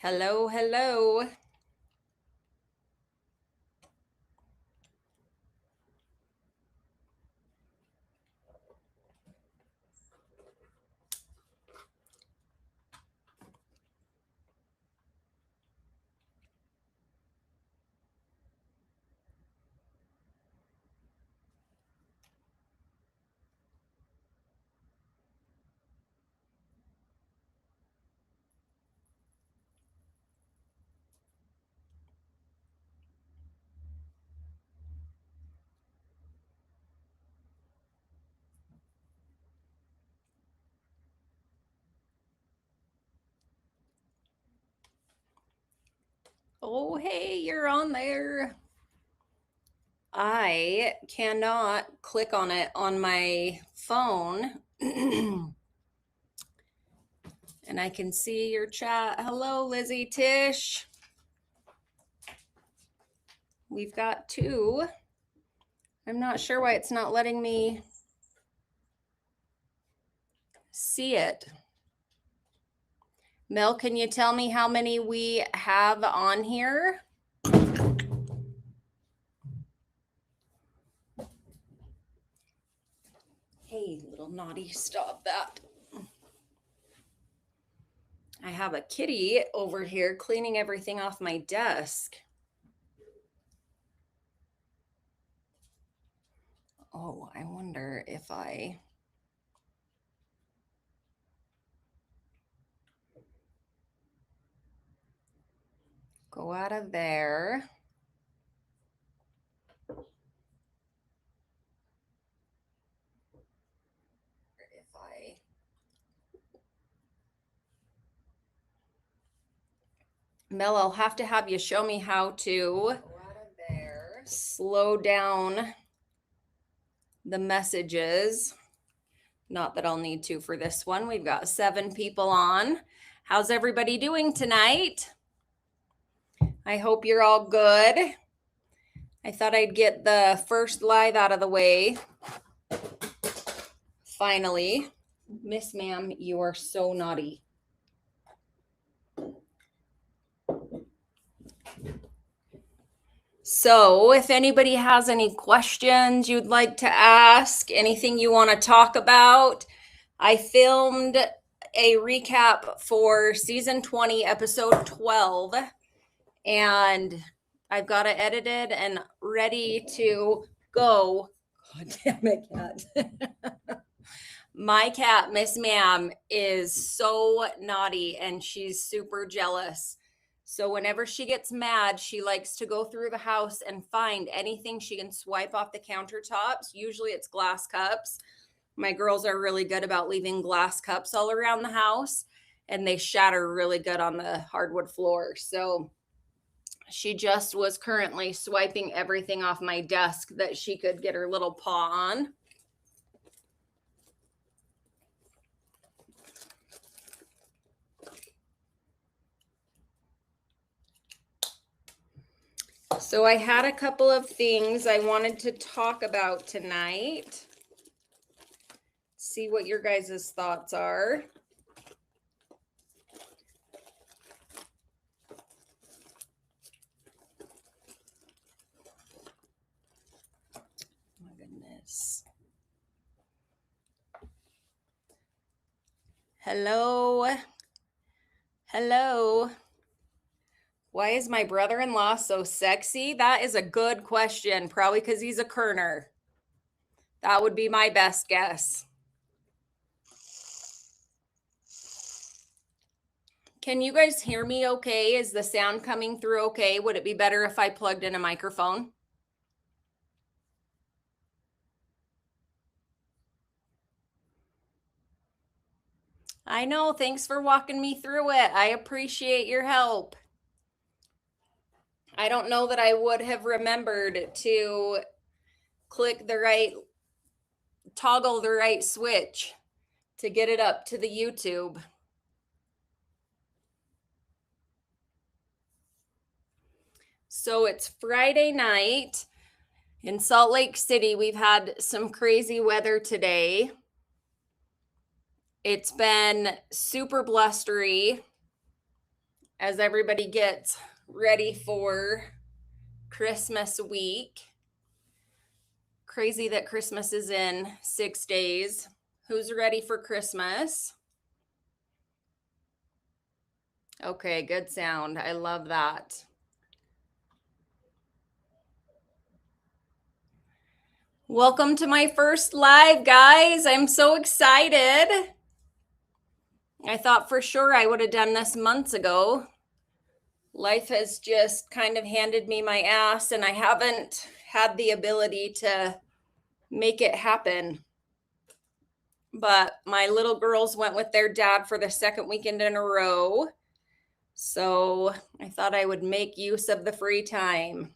Hello, hello. Oh, hey, you're on there. I cannot click on it on my phone. And I can see your chat. Hello, Lizzie Tish. We've got two. I'm not sure why it's not letting me see it. Mel, can you tell me how many we have on here? Hey, little naughty, stop that. I have a kitty over here cleaning everything off my desk. Oh, I wonder if I... go out of there. If I... Mel, I'll have to have you show me how to go out of there. Slow down the messages. Not that I'll need to for this one. We've got 7 people on. How's everybody doing tonight? I hope you're all good. I thought I'd get the first live out of the way. Finally. Miss Ma'am, you are so naughty. So if anybody has any questions you'd like to ask, anything you want to talk about, I filmed a recap for season 20, episode 12, and I've got it edited and ready to go. God damn it, cat. My cat, Miss Ma'am, is so naughty and she's super jealous. So whenever she gets mad, she likes to go through the house and find anything she can swipe off the countertops. Usually it's glass cups. My girls are really good about leaving glass cups all around the house, and they shatter really good on the hardwood floor. So she just was currently swiping everything off my desk that she could get her little paw on. So I had a couple of things I wanted to talk about tonight. See what your guys' thoughts are. My goodness. Hello. Hello. Why is my brother-in-law so sexy? That is a good question. Probably because he's a kerner. That would be my best guess. Can you guys hear me okay? Is the sound coming through okay? Would it be better if I plugged in a microphone? I know. Thanks for walking me through it. I appreciate your help. I don't know that I would have remembered to toggle the right switch to get it up to the YouTube. So it's Friday night in Salt Lake City. We've had some crazy weather today. It's been super blustery. as everybody gets ready for Christmas week. Crazy that Christmas is in 6 days. Who's ready for Christmas? Okay, good sound. I love that. Welcome to my first live, guys. I'm so excited. I thought for sure I would have done this months ago. Life has just kind of handed me my ass, and I haven't had the ability to make it happen. But my little girls went with their dad for the second weekend in a row. So I thought I would make use of the free time.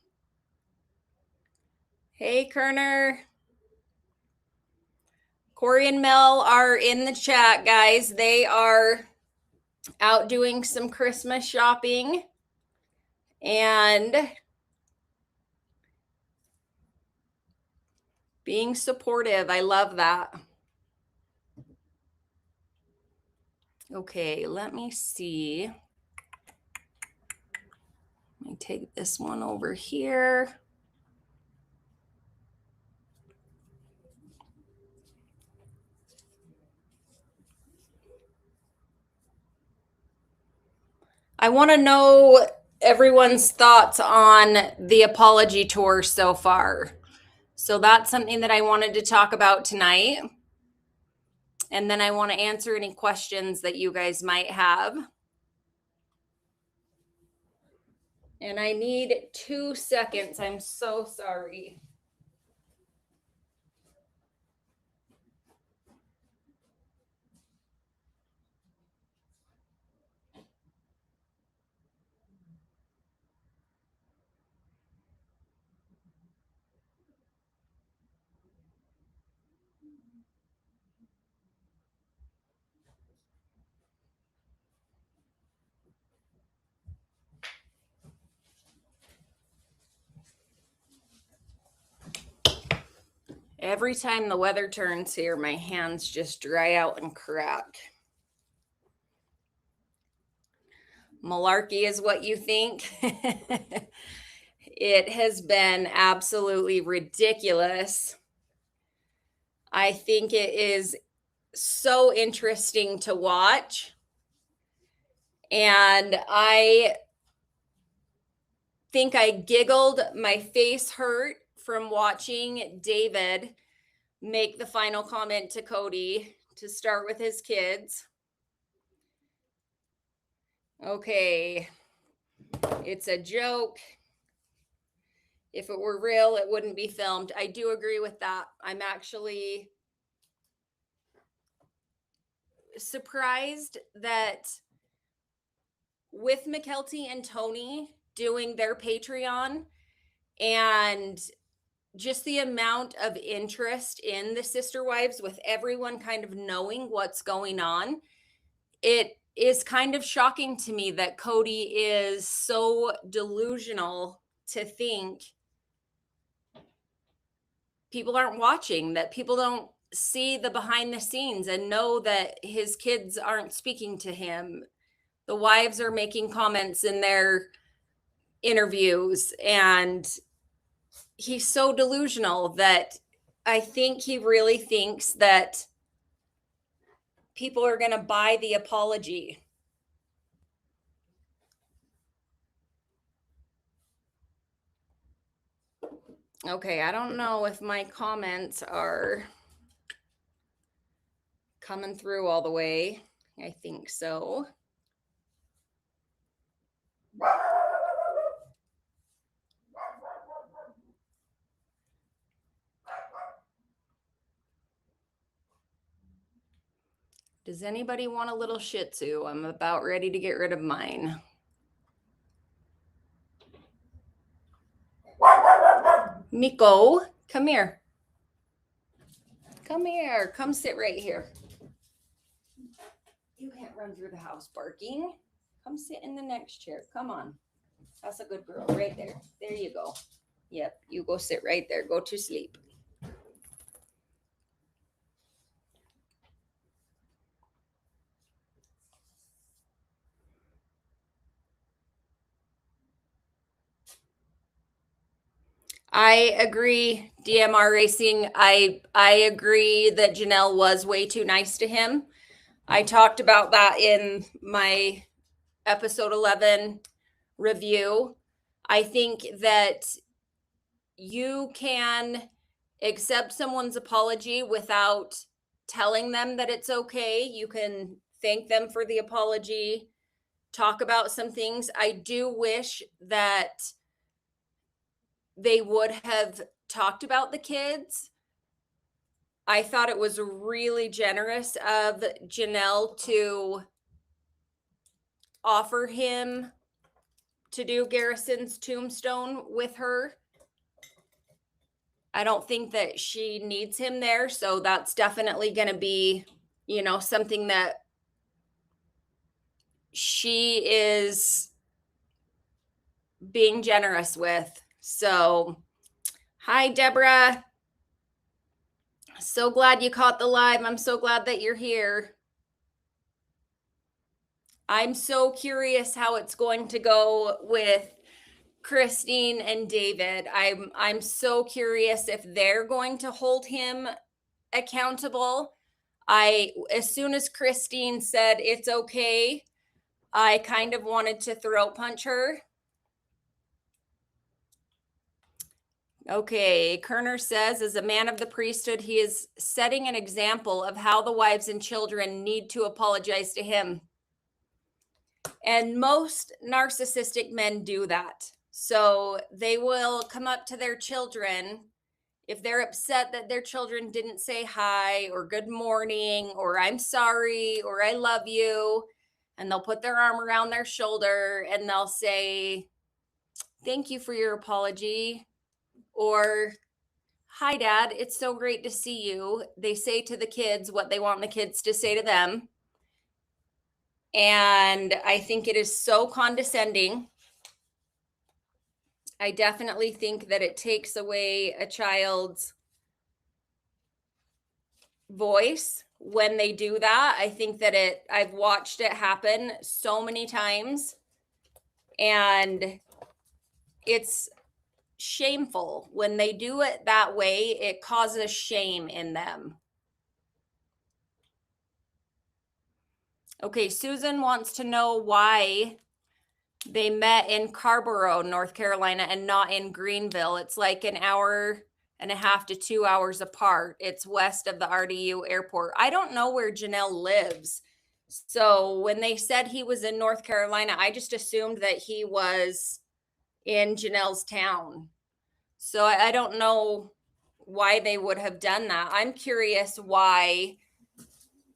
Hey, Kerner. Corey and Mel are in the chat, guys. They are out doing some Christmas shopping and being supportive. I love that. Okay, let me see. Let me take this one over here. I want to know everyone's thoughts on the apology tour so far. So that's something that I wanted to talk about tonight. And then I want to answer any questions that you guys might have. And I need 2 seconds. I'm so sorry. Every time the weather turns here, my hands just dry out and crack. Malarkey is what you think. It has been absolutely ridiculous. I think it is so interesting to watch. And I think I giggled. My face hurt from watching David make the final comment to Cody to start with his kids. Okay, it's a joke. If it were real, it wouldn't be filmed. I do agree with that. I'm actually surprised that with McKelty and Tony doing their Patreon and just the amount of interest in the sister wives, with everyone kind of knowing what's going on, it is kind of shocking to me that Cody is so delusional to think people aren't watching, that people don't see the behind the scenes and know that his kids aren't speaking to him. The wives are making comments in their interviews, and he's so delusional that I think he really thinks that people are going to buy the apology. Okay, I don't know if my comments are coming through all the way. I think so. Does anybody want a little Shih Tzu? I'm about ready to get rid of mine. Miko, come here. Come here. Come sit right here. You can't run through the house barking. Come sit in the next chair. Come on. That's a good girl right there. There you go. Yep, you go sit right there. Go to sleep. I agree, DMR Racing. I agree that Janelle was way too nice to him. I talked about that in my episode 11 review. I think that you can accept someone's apology without telling them that it's okay. You can thank them for the apology, talk about some things. I do wish that they would have talked about the kids. I thought it was really generous of Janelle to offer him to do Garrison's tombstone with her. I don't think that she needs him there, so that's definitely going to be, something that she is being generous with. So, hi, Deborah. So glad you caught the live. I'm so glad that you're here. I'm so curious how it's going to go with Christine and David. I'm so curious if they're going to hold him accountable. As soon as Christine said it's okay, I kind of wanted to throat punch her. Okay, Kerner says, as a man of the priesthood, he is setting an example of how the wives and children need to apologize to him. And most narcissistic men do that. So they will come up to their children if they're upset that their children didn't say hi or good morning or I'm sorry or I love you. And they'll put their arm around their shoulder and they'll say, thank you for your apology. Or, hi, Dad, it's so great to see you. They say to the kids what they want the kids to say to them. And I think it is so condescending. I definitely think that it takes away a child's voice when they do that. I think that I've watched it happen so many times, and it's shameful when they do it that way. It causes shame in them. Okay, Susan wants to know why they met in Carborough, North Carolina, and not in Greenville. It's like an hour and a half to 2 hours apart. It's west of the RDU airport. I don't know where Janelle lives. So when they said he was in North Carolina, I just assumed that he was in Janelle's town. So I don't know why they would have done that. I'm curious why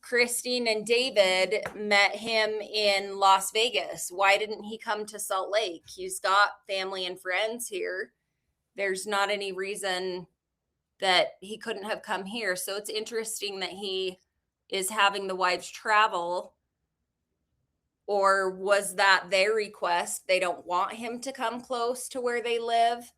Christine and David met him in Las Vegas. Why didn't he come to Salt Lake? He's got family and friends here. There's not any reason that he couldn't have come here. So it's interesting that he is having the wives travel. Or was that their request? They don't want him to come close to where they live.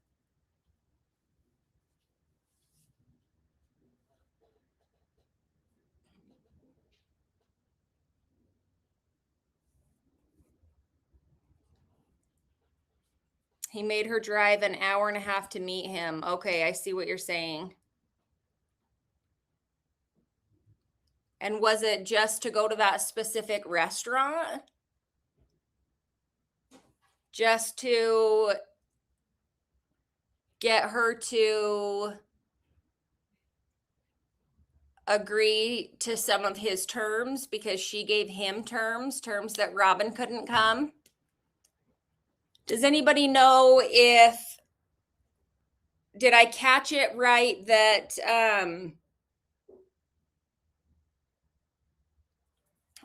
He made her drive an hour and a half to meet him. Okay, I see what you're saying. And was it just to go to that specific restaurant? Just to get her to agree to some of his terms because she gave him terms that Robin couldn't come? Does anybody know did I catch it right that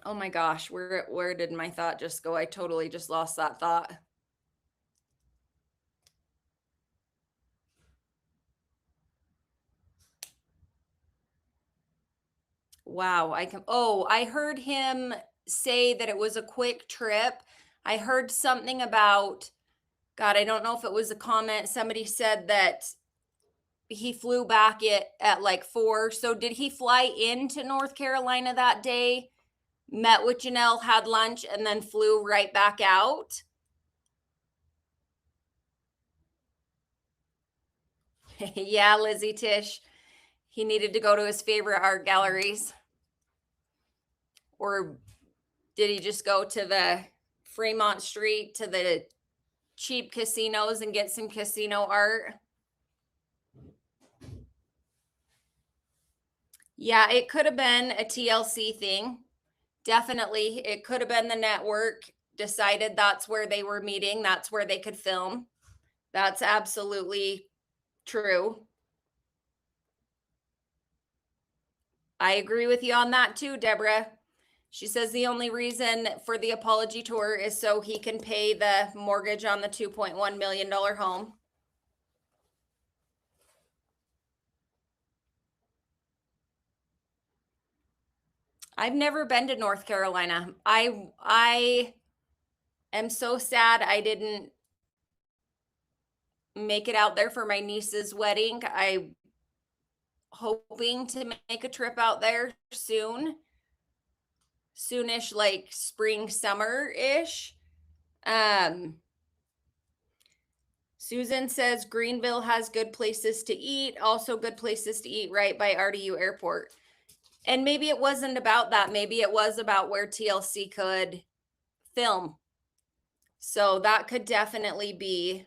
oh my gosh, where did my thought just go? I totally just lost that thought. Wow, I heard him say that it was a quick trip. I heard something about, God, I don't know if it was a comment. Somebody said that he flew back at like 4. So did he fly into North Carolina that day, met with Janelle, had lunch, and then flew right back out? Yeah, Lizzie Tish. He needed to go to his favorite art galleries. Or did he just go to the Fremont Street to the cheap casinos and get some casino art? Yeah, it could have been a TLC thing. Definitely. It could have been the network decided that's where they were meeting, that's where they could film. That's absolutely true. I agree with you on that too, Deborah. She says the only reason for the apology tour is so he can pay the mortgage on the $2.1 million home. I've never been to North Carolina. I am so sad I didn't make it out there for my niece's wedding. I hoping to make a trip out there soonish, like spring, summer-ish. Susan says Greenville has good places to eat, also good places to eat right by RDU Airport. And maybe it wasn't about that. Maybe it was about where TLC could film. So that could definitely be.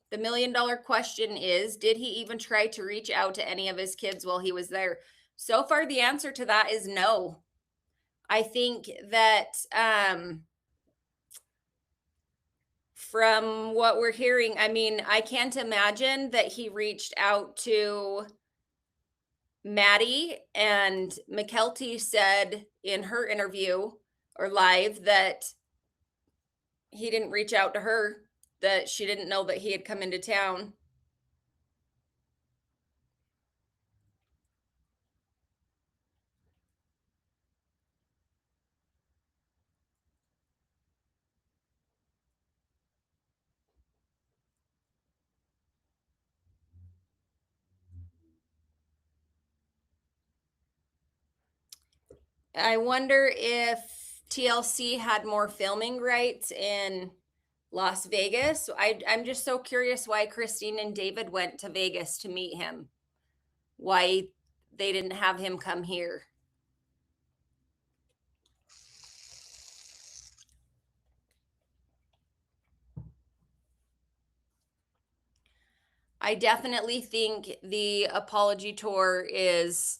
The $1 million question is, did he even try to reach out to any of his kids while he was there? So far, the answer to that is no. I think that from what we're hearing, I mean, I can't imagine that he reached out to Maddie, and McKelty said in her interview or live that he didn't reach out to her, that she didn't know that he had come into town. I wonder if TLC had more filming rights in Las Vegas. I'm just so curious why Christine and David went to Vegas to meet him. Why they didn't have him come here. I definitely think the apology tour is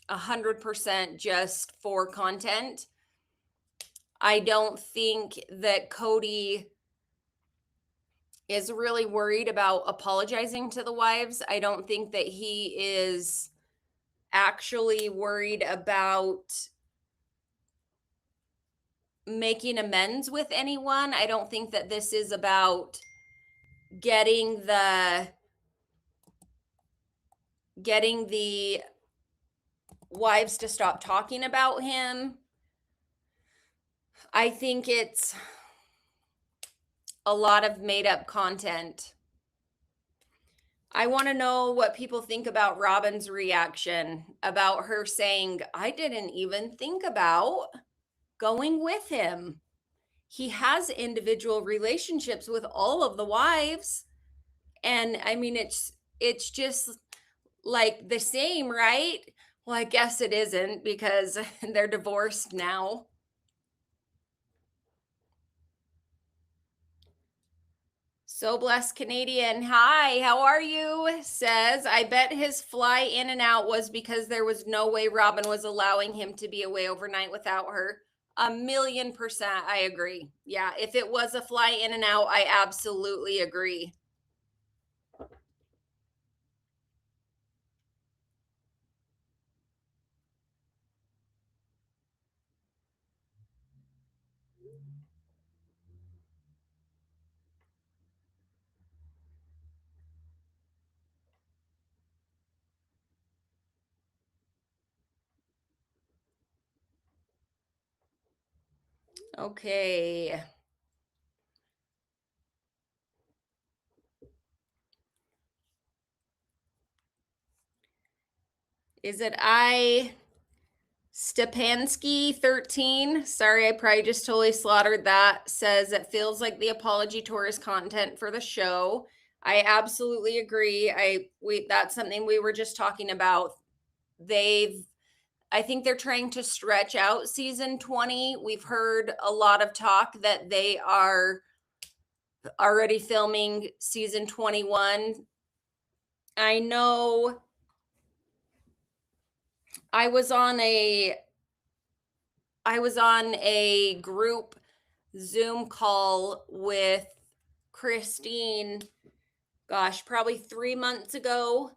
100% just for content. I don't think that Cody is really worried about apologizing to the wives. I don't think that he is actually worried about making amends with anyone. I don't think that this is about getting the wives to stop talking about him. I think it's a lot of made up content. I want to know what people think about Robin's reaction, about her saying, I didn't even think about going with him. He has individual relationships with all of the wives. And I mean, it's just like the same, right? Well, I guess it isn't because they're divorced now. So Blessed Canadian, hi, how are you? Says, I bet his fly in and out was because there was no way Robin was allowing him to be away overnight without her. 1,000,000%, I agree. Yeah, if it was a fly in and out, I absolutely agree. Okay. Is it Stepansky 13? Sorry, I probably just totally slaughtered that. Says it feels like the apology tour is content for the show. I absolutely agree. That's something we were just talking about. I think they're trying to stretch out season 20. We've heard a lot of talk that they are already filming season 21. I know I was on a group Zoom call with Christine, gosh, probably 3 months ago,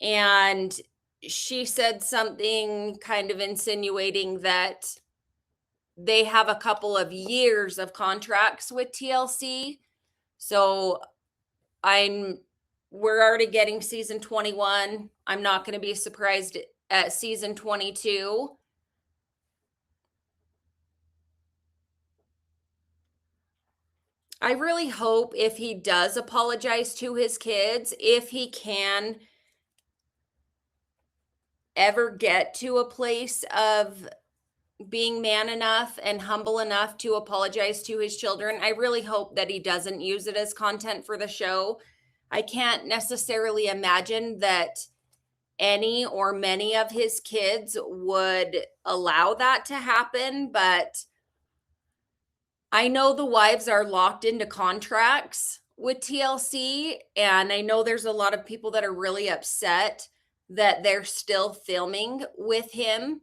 and she said something kind of insinuating that they have a couple of years of contracts with TLC. So we're already getting season 21. I'm not going to be surprised at season 22. I really hope if he does apologize to his kids, if he can ever get to a place of being man enough and humble enough to apologize to his children, I really hope that he doesn't use it as content for the show. I can't necessarily imagine that any or many of his kids would allow that to happen, but I know the wives are locked into contracts with TLC, and I know there's a lot of people that are really upset that they're still filming with him.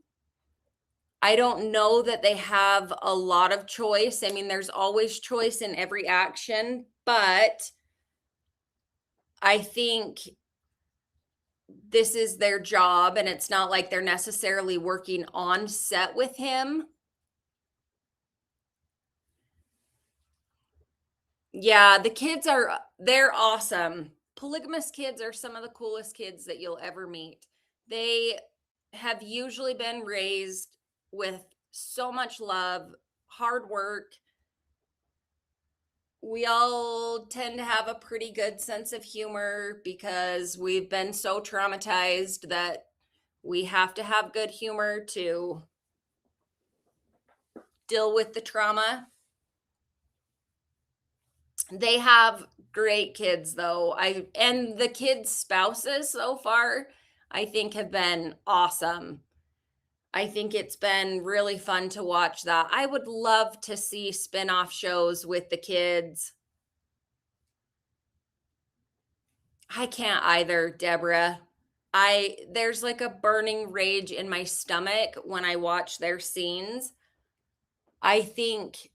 I don't know that they have a lot of choice. I mean, there's always choice in every action, but I think this is their job, and it's not like they're necessarily working on set with him. Yeah, the kids they're awesome. Polygamous kids are some of the coolest kids that you'll ever meet. They have usually been raised with so much love, hard work. We all tend to have a pretty good sense of humor because we've been so traumatized that we have to have good humor to deal with the trauma. They have great kids though. And the kids' spouses so far, I think have been awesome. I think it's been really fun to watch that. I would love to see spin-off shows with the kids. I can't either, Deborah. There's like a burning rage in my stomach when I watch their scenes. I think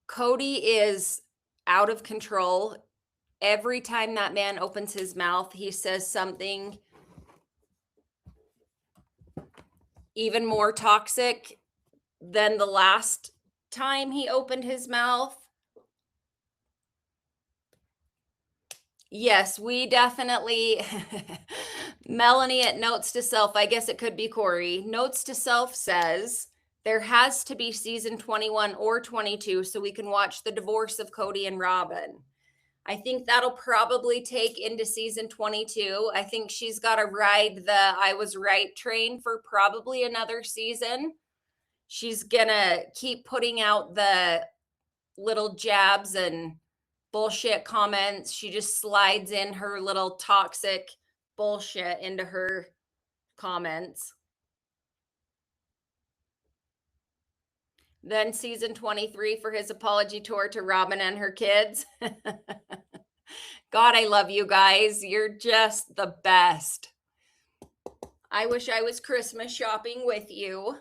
Cody is out of control. Every time that man opens his mouth, he says something even more toxic than the last time he opened his mouth. Yes, we definitely. Melanie at Notes to Self, I guess it could be Corey. Notes to Self says there has to be season 21 or 22 so we can watch the divorce of Cody and Robin. I think that'll probably take into season 22. I think she's got to ride the I was right train for probably another season. She's going to keep putting out the little jabs and bullshit comments. She just slides in her little toxic bullshit into her comments. Then season 23 for his apology tour to Robin and her kids. God, I love you guys. You're just the best. I wish I was Christmas shopping with you.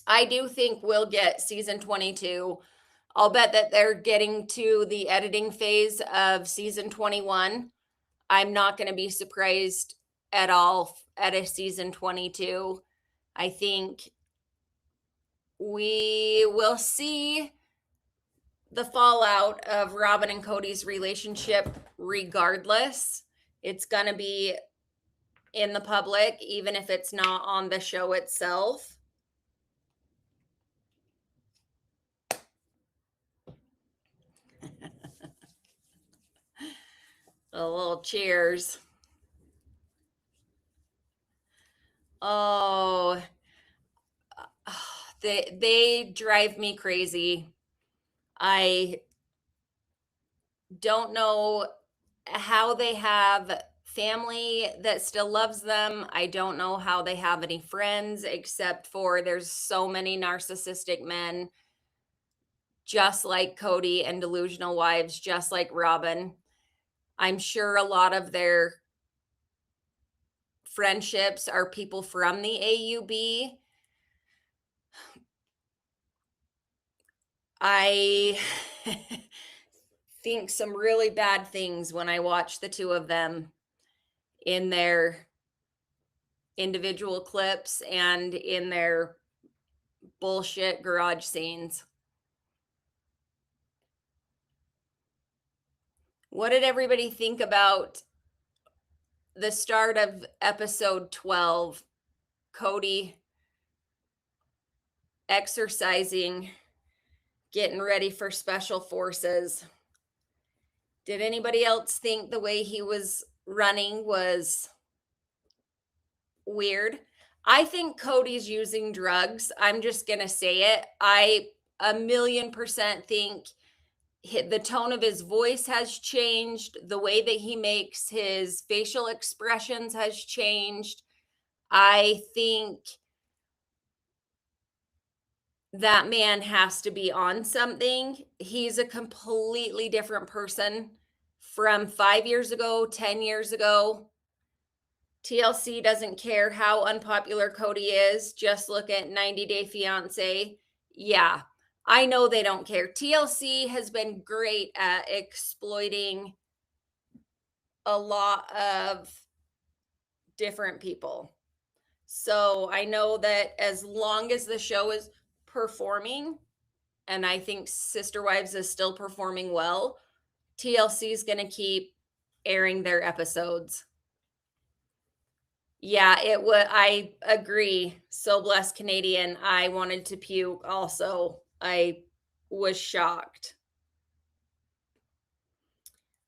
I do think we'll get season 22. I'll bet that they're getting to the editing phase of season 21. I'm not going to be surprised at all at a season 22. I think we will see the fallout of Robin and Cody's relationship regardless. It's going to be in the public, even if it's not on the show itself. A little cheers. Oh, They drive me crazy. I don't know how they have family that still loves them. I don't know how they have any friends, except for there's so many narcissistic men, just like Cody, and delusional wives, just like Robin. I'm sure a lot of their friendships are people from the AUB. I think some really bad things when I watch the two of them in their individual clips and in their bullshit garage scenes. What did everybody think about the start of episode 12? Cody exercising, getting ready for special forces. Did anybody else think the way he was running was weird? I think Cody's using drugs. I'm just going to say it. I 1,000,000% think the tone of his voice has changed. The way that he makes his facial expressions has changed. I think that man has to be on something. He's a completely different person from 5 years ago, 10 years ago. TLC doesn't care how unpopular Cody is. Just look at 90 Day Fiance. Yeah, I know they don't care. TLC has been great at exploiting a lot of different people. So I know that as long as the show is performing, and I think Sister Wives is still performing well, TLC is going to keep airing their episodes. Yeah, it would. I agree. So blessed Canadian. I wanted to puke also. I was shocked.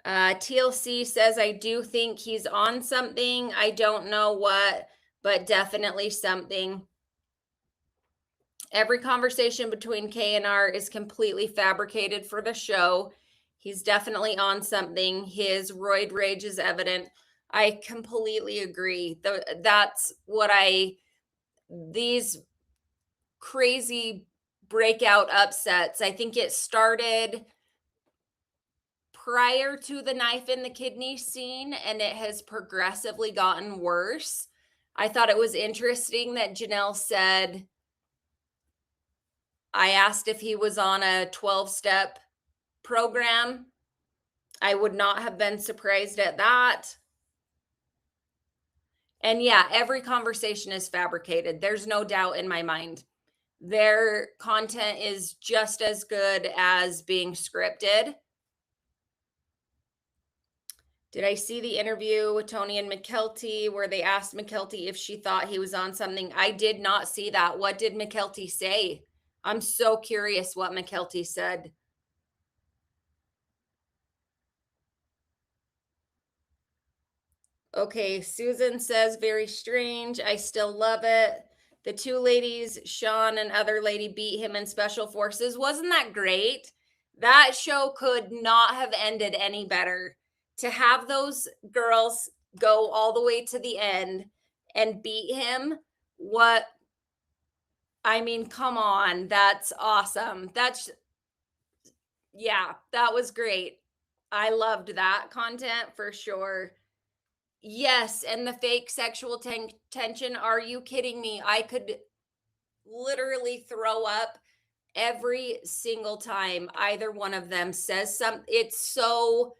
TLC says, I do think he's on something. I don't know what, but definitely something. Every conversation between K and R is completely fabricated for the show. He's definitely on something. His roid rage is evident. I completely agree. That's what these crazy breakout upsets, I think it started prior to the knife in the kidney scene, and it has progressively gotten worse. I thought it was interesting that Janelle said, I asked if he was on a 12-step program. I would not have been surprised at that. And yeah, every conversation is fabricated. There's no doubt in my mind. Their content is just as good as being scripted. Did I see the interview with Tony and McKelty where they asked McKelty if she thought he was on something? I did not see that. What did McKelty say? I'm so curious what McKelty said. Okay, Susan says, very strange. I still love it. The two ladies, Sean and other lady, beat him in special forces. Wasn't that great? That show could not have ended any better. To have those girls go all the way to the end and beat him, I mean, come on. That's awesome. Yeah, that was great. I loved that content for sure. Yes, and the fake sexual tension. Are you kidding me? I could literally throw up every single time either one of them says something. It's so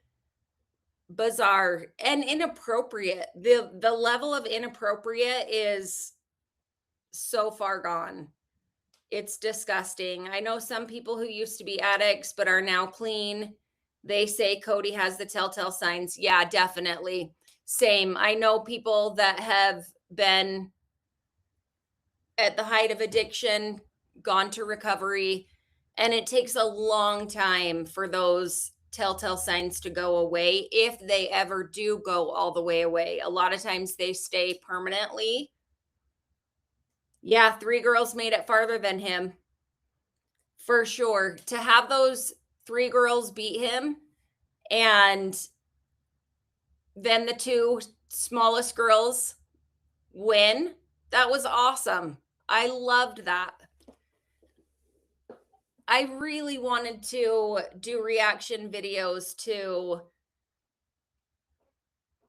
bizarre and inappropriate. The level of inappropriate is so far gone. It's disgusting. I know some people who used to be addicts but are now clean. They say Cody has the telltale signs. Yeah, definitely. Same. I know people that have been at the height of addiction, gone to recovery, and it takes a long time for those telltale signs to go away, if they ever do go all the way away. A lot of times they stay permanently. Yeah, 3 girls made it farther than him. For sure. To have those 3 girls beat him and then the 2 smallest girls win, that was awesome. I loved that. I really wanted to do reaction videos to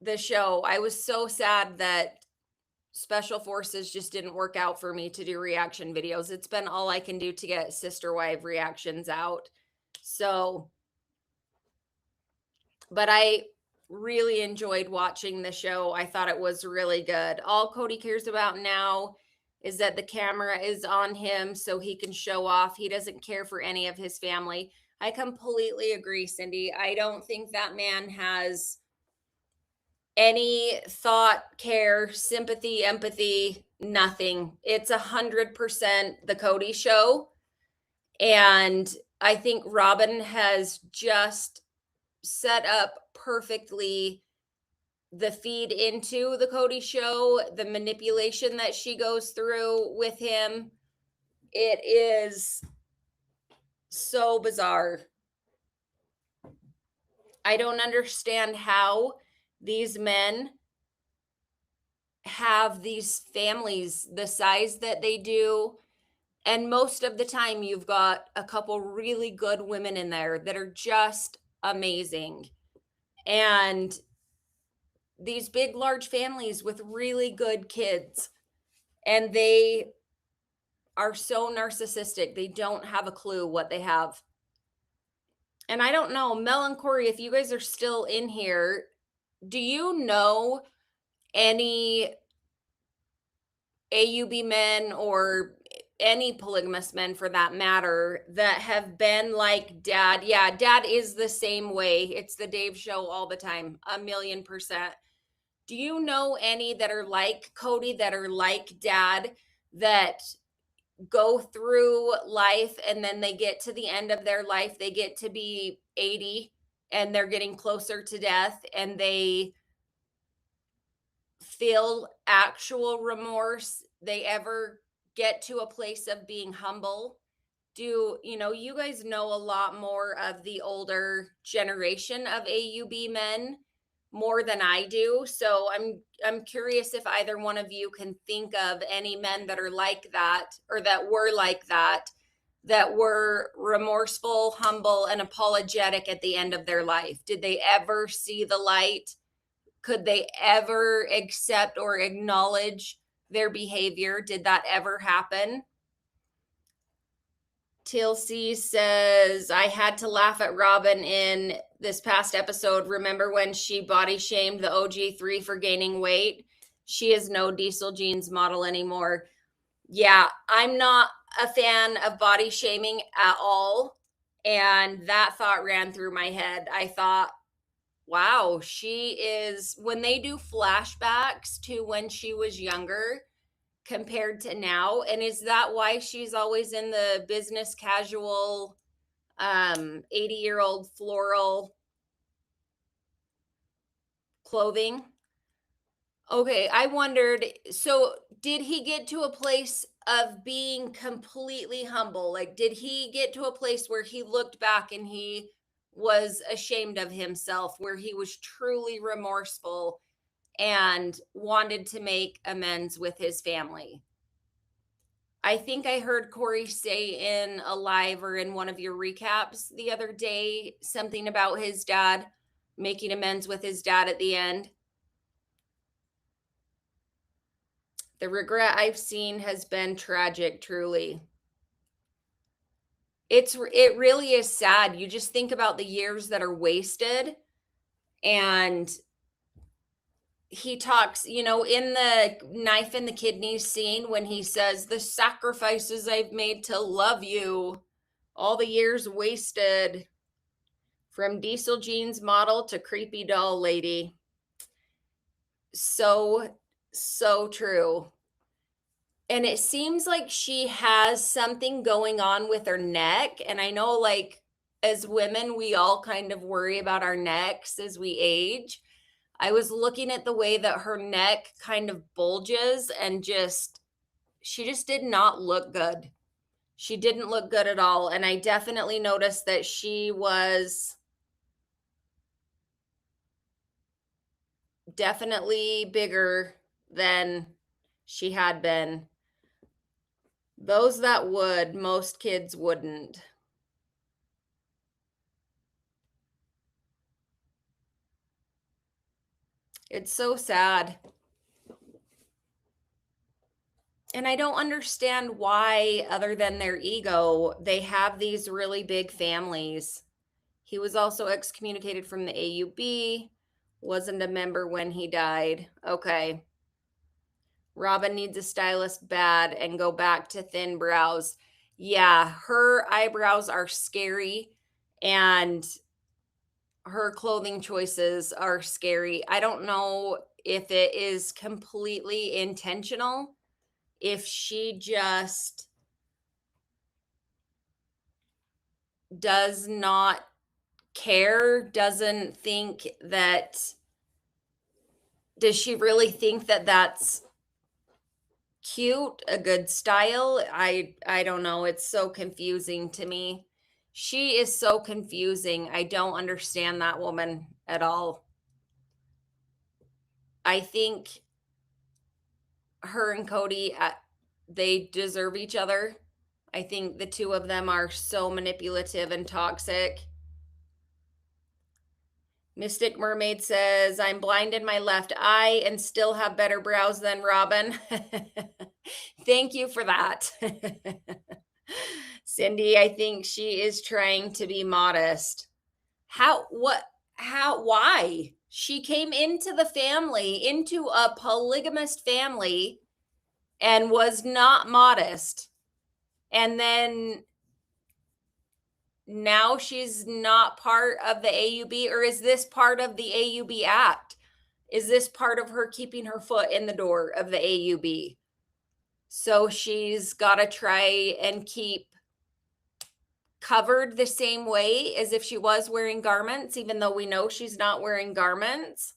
the show. I was so sad that Special Forces just didn't work out for me to do reaction videos. It's been all I can do to get Sister Wife reactions out. So, but I really enjoyed watching the show. I thought it was really good. All Cody cares about now is that the camera is on him so he can show off. He doesn't care for any of his family. I completely agree, Cindy. I don't think that man has any thought, care, sympathy, empathy, nothing. It's 100% the Cody show. And I think Robin has just set up perfectly the feed into the Cody show, the manipulation that she goes through with him. It is so bizarre. I don't understand how these men have these families the size that they do. And most of the time, you've got a couple really good women in there that are just amazing. And these big, large families with really good kids. And they are so narcissistic. They don't have a clue what they have. And I don't know, Mel and Corey, if you guys are still in here, do you know any AUB men or any polygamous men for that matter that have been like dad? Yeah, dad is the same way. It's the Dave show all the time, 1,000,000%. Do you know any that are like Cody, that are like dad, that go through life and then they get to the end of their life, they get to be 80 and they're getting closer to death and they feel actual remorse? They ever get to a place of being humble? Do you guys know a lot more of the older generation of AUB men more than I do? So I'm curious if either one of you can think of any men that are like that, or that were like that were remorseful, humble, and apologetic at the end of their life. Did they ever see the light? Could they ever accept or acknowledge their behavior? Did that ever happen? TLC says, I had to laugh at Robin in this past episode. Remember when she body shamed the OG3 for gaining weight? She is no Diesel Jeans model anymore. Yeah, I'm not a fan of body shaming at all. And that thought ran through my head. I thought, wow, she is, when they do flashbacks to when she was younger compared to now, and is that why she's always in the business casual 80-year-old floral clothing? Okay, I wondered, so did he get to a place of being completely humble? Like, did he get to a place where he looked back and he was ashamed of himself, where he was truly remorseful and wanted to make amends with his family? I think I heard Corey say in a live or in one of your recaps the other day something about his dad making amends with his dad at the end. The regret I've seen has been tragic, truly. It really is sad. You just think about the years that are wasted. And he talks, in the knife in the kidneys scene, when he says, the sacrifices I've made to love you, all the years wasted, from Diesel Jeans model to creepy doll lady. So true. And it seems like she has something going on with her neck. And I know, like, as women, we all kind of worry about our necks as we age. I was looking at the way that her neck kind of bulges, and just, just did not look good. She didn't look good at all. And I definitely noticed that she was definitely bigger than she had been. Those that would, most kids wouldn't. It's so sad. And I don't understand why, other than their ego, they have these really big families. He was also excommunicated from the AUB, wasn't a member when he died. Okay. Robin needs a stylist bad and go back to thin brows. Yeah, her eyebrows are scary and her clothing choices are scary. I don't know if it is completely intentional, if she just does not care, doesn't think that, does she really think that that's cute, a good style? I don't know. It's so confusing to me. She is so confusing. I don't understand that woman at all. I think her and Cody, they deserve each other. I think the two of them are so manipulative and toxic. Mystic Mermaid says, I'm blind in my left eye and still have better brows than Robin. Thank you for that. Cindy, I think she is trying to be modest. Why? She came into the family, into a polygamous family, and was not modest. And then now she's not part of the AUB, or is this part of the AUB Act? Is this part of her keeping her foot in the door of the AUB? So she's got to try and keep covered the same way as if she was wearing garments, even though we know she's not wearing garments.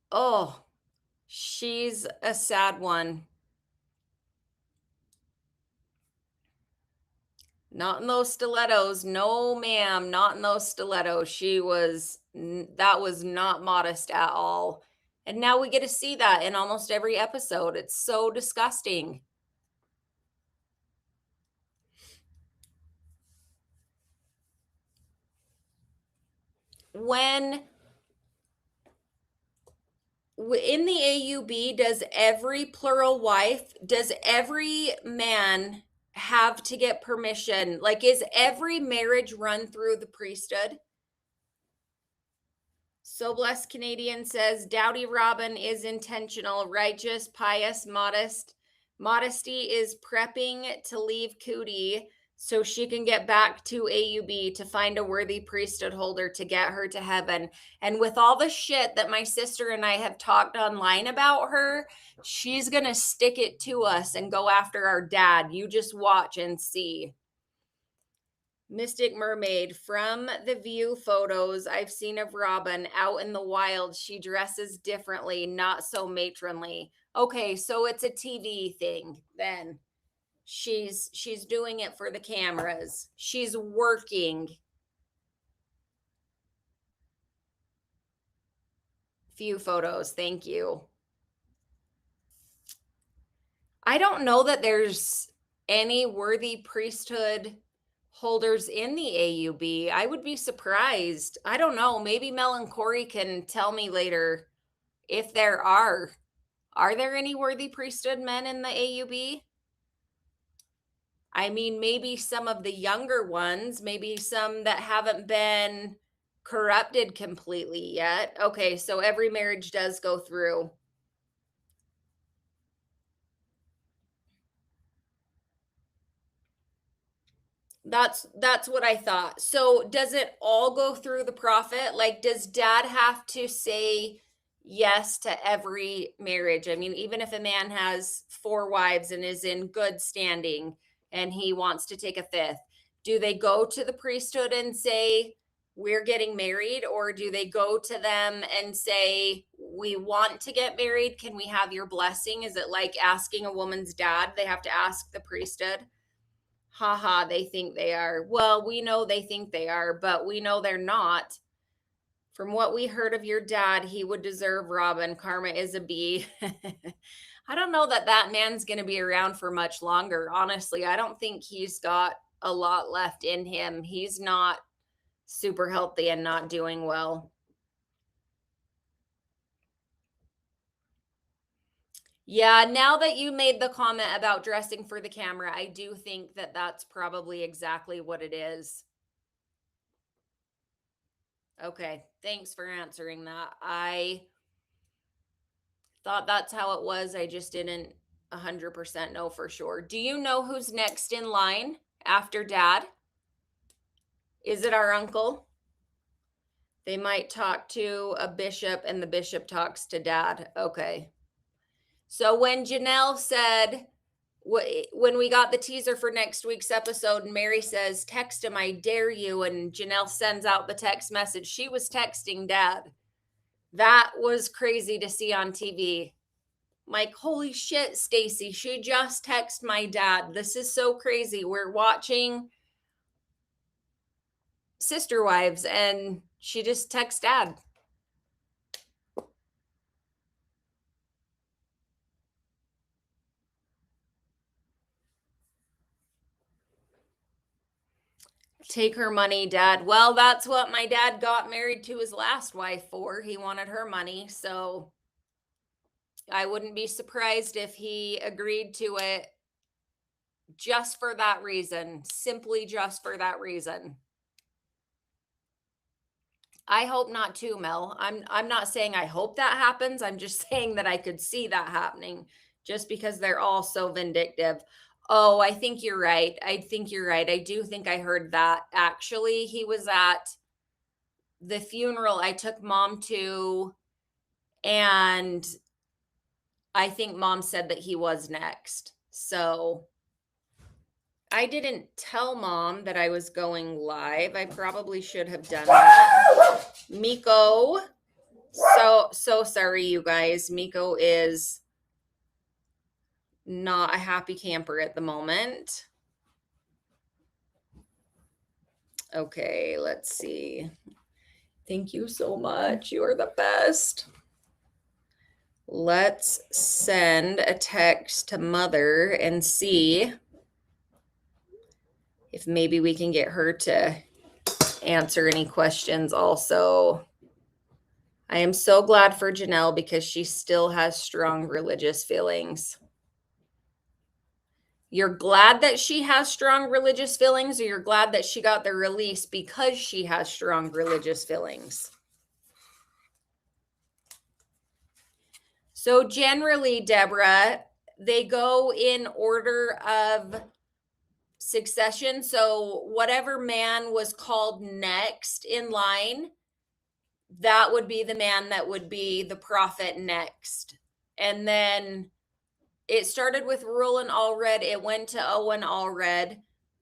Oh, she's a sad one. Not in those stilettos. No, ma'am, not in those stilettos. That was not modest at all. And now we get to see that in almost every episode. It's so disgusting. When in the AUB, does every plural wife, does every man have to get permission? Like, is every marriage run through the priesthood? So Blessed Canadian says, Dowdy Robin is intentional, righteous, pious, modest. Modesty is prepping to leave Cody so she can get back to AUB to find a worthy priesthood holder to get her to heaven. And with all the shit that my sister and I have talked online about her, she's going to stick it to us and go after our dad. You just watch and see. Mystic Mermaid, from the view photos I've seen of Robin out in the wild, she dresses differently, not so matronly. Okay, so it's a TV thing then. She's doing it for the cameras. She's working. Few photos, thank you. I don't know that there's any worthy priesthood holders in the AUB. I would be surprised. I don't know. Maybe Mel and Corey can tell me later if there are. Are there any worthy priesthood men in the AUB? I mean, maybe some of the younger ones, maybe some that haven't been corrupted completely yet. Okay, so every marriage does go through. That's what I thought. So does it all go through the prophet? Like, does dad have to say yes to every marriage? I mean, even if a man has 4 wives and is in good standing and he wants to take a 5th, do they go to the priesthood and say, we're getting married? Or do they go to them and say, we want to get married, can we have your blessing? Is it like asking a woman's dad? They have to ask the priesthood. Haha, they think they are. Well, we know they think they are, but we know they're not. From what we heard of your dad, he would deserve Robin. Karma is a B. I don't know that that man's going to be around for much longer. Honestly, I don't think he's got a lot left in him. He's not super healthy and not doing well. Yeah, now that you made the comment about dressing for the camera, I do think that that's probably exactly what it is. Okay, thanks for answering that. I thought that's how it was. I just didn't 100% know for sure. Do you know who's next in line after dad? Is it our uncle? They might talk to a bishop and the bishop talks to dad. Okay. So when Janelle said, when we got the teaser for next week's episode and Mary says, text him, I dare you, and Janelle sends out the text message, she was texting dad. That was crazy to see on TV. Like, holy shit, Stacy, she just texted my dad. This is so crazy. We're watching Sister Wives and she just texts dad. Take her money, dad. Well, that's what my dad got married to his last wife for. He wanted her money. So I wouldn't be surprised if he agreed to it just for that reason, simply just for that reason. I hope not too, Mel. I'm not saying I hope that happens. I'm just saying that I could see that happening just because they're all so vindictive. Oh, I think you're right. I think you're right. I do think I heard that. Actually, he was at the funeral I took mom to, and I think mom said that he was next. So I didn't tell mom that I was going live. I probably should have done that. Miko, so sorry, you guys. Miko is not a happy camper at the moment. Okay, let's see. Thank you so much. You are the best. Let's send a text to mother and see if maybe we can get her to answer any questions also. I am so glad for Janelle because she still has strong religious feelings. You're glad that she has strong religious feelings, or you're glad that she got the release because she has strong religious feelings? So generally, Deborah, they go in order of succession. So whatever man was called next in line, that would be the man that would be the prophet next. And then it started with Reuel Allred. It went to Owen Allred.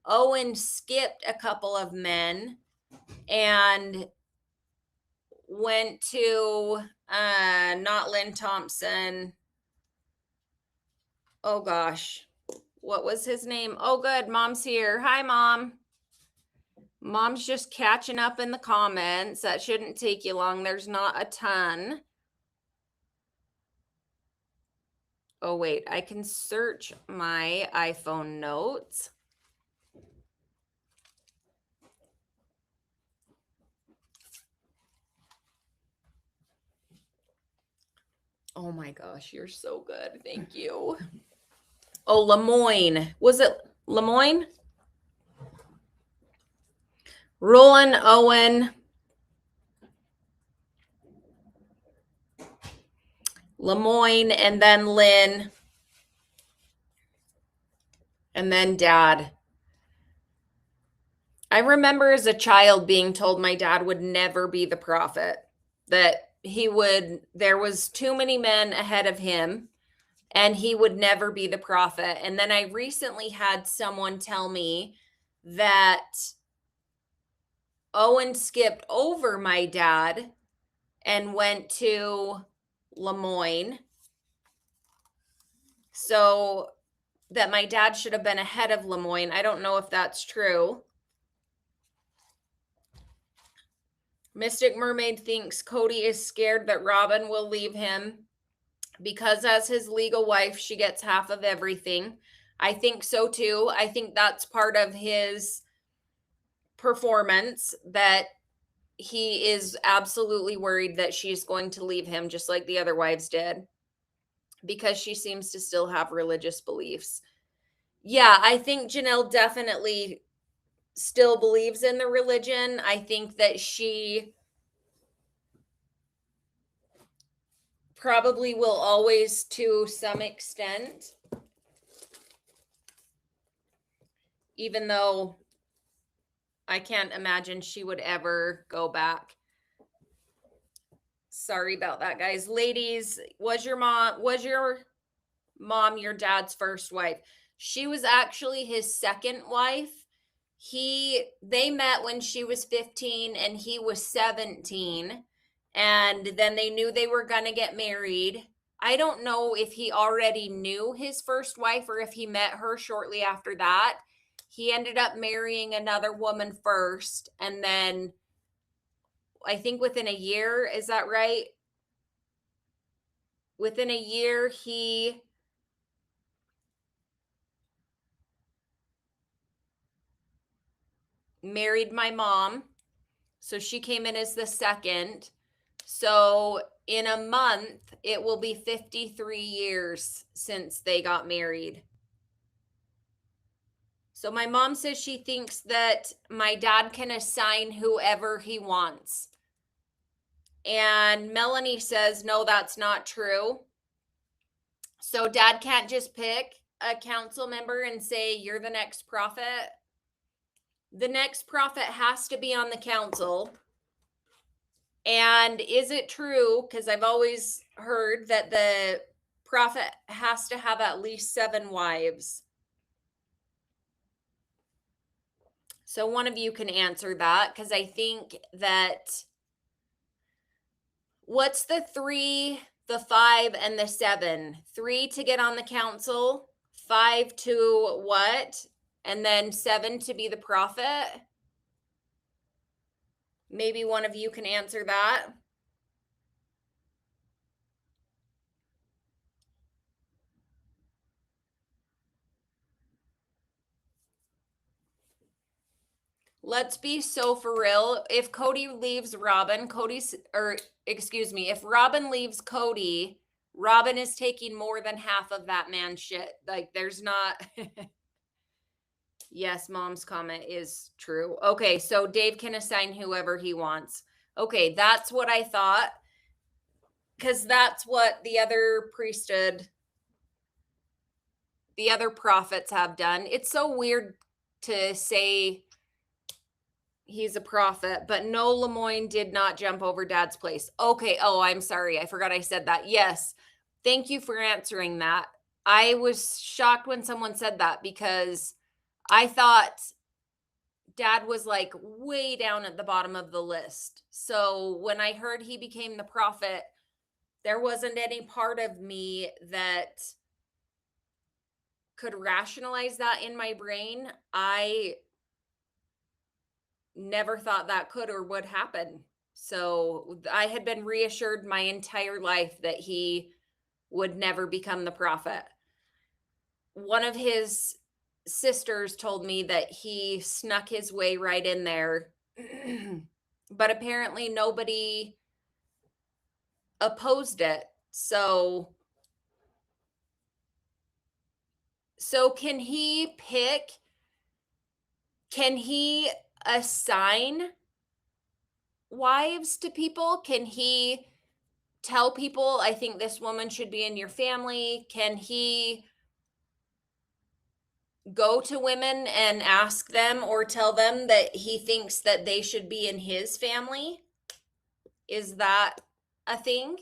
Owen skipped a couple of men and went to not Lynn Thompson. Oh gosh, what was his name? Oh good, mom's here. Hi, mom. Mom's just catching up in the comments. That shouldn't take you long. There's not a ton. Oh wait, I can search my iPhone notes. Oh my gosh, you're so good. Thank you. Oh, Lemoyne. Was it Lemoyne? Roland, Owen, Lemoyne, and then Lynn, and then dad. I remember as a child being told my dad would never be the prophet, that there was too many men ahead of him and he would never be the prophet. And then I recently had someone tell me that Owen skipped over my dad and went to Lemoyne. So that my dad should have been ahead of Lemoyne. I don't know if that's true. Mystic Mermaid thinks Cody is scared that Robin will leave him because as his legal wife, she gets half of everything. I think so too. I think that's part of his performance, that he is absolutely worried that she's going to leave him just like the other wives did, because she seems to still have religious beliefs. Yeah, I think Janelle definitely still believes in the religion. I think that she probably will always, to some extent, even though I can't imagine she would ever go back. Sorry about that, guys. Ladies, was your mom your dad's first wife? She was actually his second wife. They met when she was 15 and he was 17, and then they knew they were going to get married. I don't know if he already knew his first wife or if he met her shortly after that. He ended up marrying another woman first, and then I think within a year, is that right? Within a year, he married my mom. So she came in as the second. So in a month, it will be 53 years since they got married. So my mom says she thinks that my dad can assign whoever he wants. And Melanie says, no, that's not true. So dad can't just pick a council member and say, you're the next prophet. The next prophet has to be on the council. And is it true, because I've always heard that the prophet has to have at least 7 wives? So one of you can answer that, because I think that, what's the 3, the 5, and the 7? 3 to get on the council, 5 to what? And then 7 to be the prophet? Maybe one of you can answer that. Let's be so for real. If Cody leaves Robin, if Robin leaves Cody, Robin is taking more than half of that man's shit. Like, there's not. Yes, mom's comment is true. Okay, so Dave can assign whoever he wants. Okay, that's what I thought, because that's what the other priesthood, the other prophets have done. It's so weird to say he's a prophet, but no, Lemoyne did not jump over dad's place. Okay. Oh, I'm sorry. I forgot I said that. Yes. Thank you for answering that. I was shocked when someone said that, because I thought dad was like way down at the bottom of the list. So when I heard he became the prophet, there wasn't any part of me that could rationalize that in my brain. I never thought that could or would happen. So I had been reassured my entire life that he would never become the prophet. One of his sisters told me that he snuck his way right in there, but apparently nobody opposed it. So can he pick? Can he assign wives to people? Can he tell people, I think this woman should be in your family? Can he go to women and ask them or tell them that he thinks that they should be in his family? Is that a thing?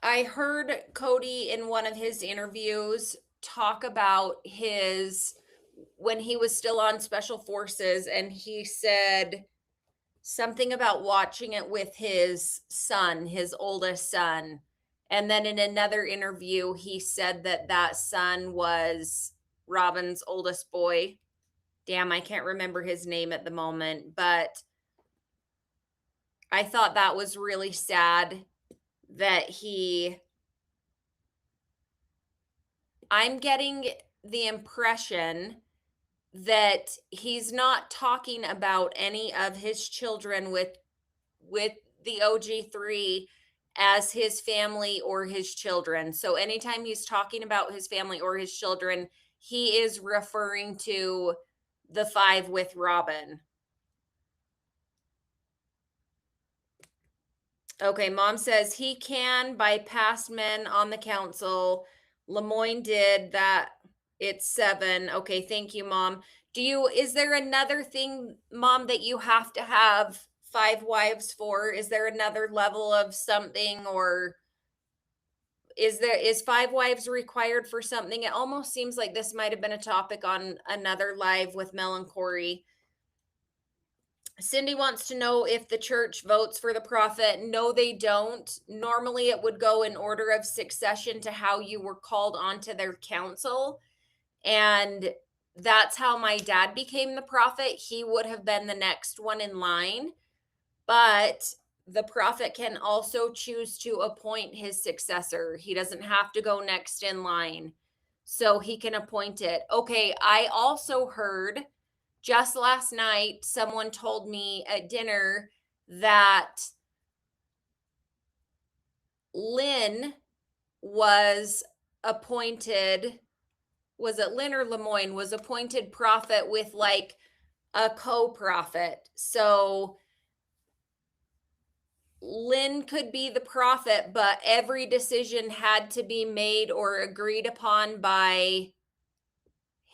I heard Cody in one of his interviews talk about when he was still on special forces, and he said something about watching it with his son, his oldest son. And then in another interview, he said that that son was Robin's oldest boy. Damn, I can't remember his name at the moment, but I thought that was really sad that I'm getting the impression that he's not talking about any of his children with the OG3 as his family or his children. So anytime he's talking about his family or his children, he is referring to the 5 with Robin. Okay, mom says he can bypass men on the council. Lemoyne did that. It's 7. Okay, thank you, mom. Is there another thing, mom, that you have to have 5 wives for? Is there another level of something, or is 5 wives required for something? It almost seems like this might have been a topic on another live with Mel and Corey. Cindy wants to know if the church votes for the prophet. No, they don't. Normally, it would go in order of succession to how you were called onto their council. And that's how my dad became the prophet. He would have been the next one in line. But the prophet can also choose to appoint his successor. He doesn't have to go next in line. So he can appoint it. Okay, I also heard just last night, someone told me at dinner that Lynn was appointed, was it Lynn or Lemoyne, was appointed prophet with like a co-prophet. So Lynn could be the prophet, but every decision had to be made or agreed upon by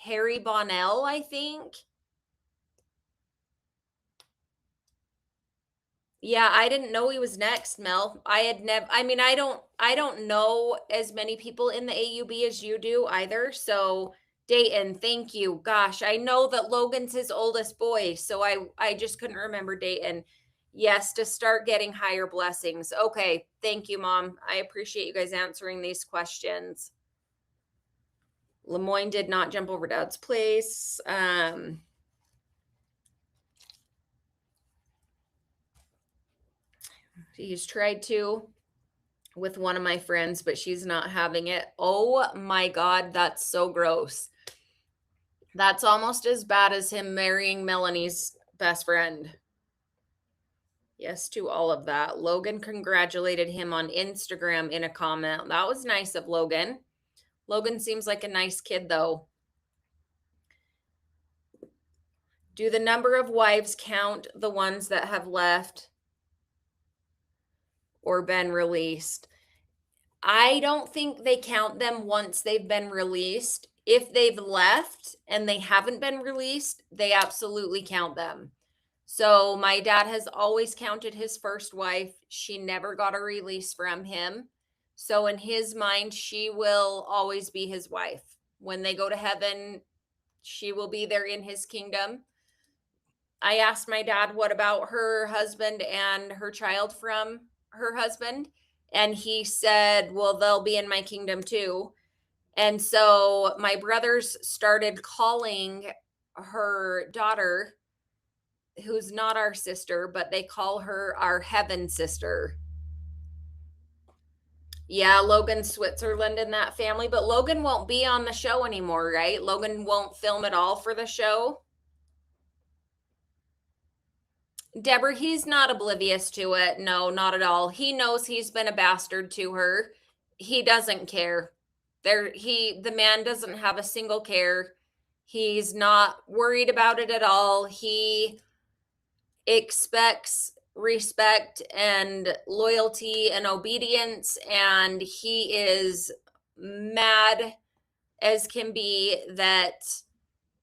Harry Bonnell, I think. Yeah, I didn't know he was next, Mel. I had never, I mean, I don't know as many people in the AUB as you do either. So Dayton, thank you. Gosh, I know that Logan's his oldest boy, so I just couldn't remember Dayton. Yes, to start getting higher blessings. Okay, thank you, Mom. I appreciate you guys answering these questions. Lemoyne did not jump over Dad's place. He's tried to with one of my friends, but she's not having it. Oh my God, that's so gross. That's almost as bad as him marrying Melanie's best friend. Yes to all of that. Logan congratulated him on Instagram in a comment. That was nice of Logan. Logan seems like a nice kid, though. Do the number of wives count the ones that have left or been released? I don't think they count them once they've been released. If they've left and they haven't been released, they absolutely count them. So my dad has always counted his first wife. She never got a release from him. So in his mind, she will always be his wife. When they go to heaven, she will be there in his kingdom. I asked my dad, what about her husband and her child from her husband? And he said, well, they'll be in my kingdom too. And so my brothers started calling her daughter, who's not our sister, but they call her our heaven sister. Yeah, Logan Switzerland in that family, but Logan won't be on the show anymore, right? Logan won't film at all for the show. Deborah, he's not oblivious to it. No, not at all. He knows he's been a bastard to her. He doesn't care. The man doesn't have a single care. He's not worried about it at all. He expects respect and loyalty and obedience, and he is mad as can be that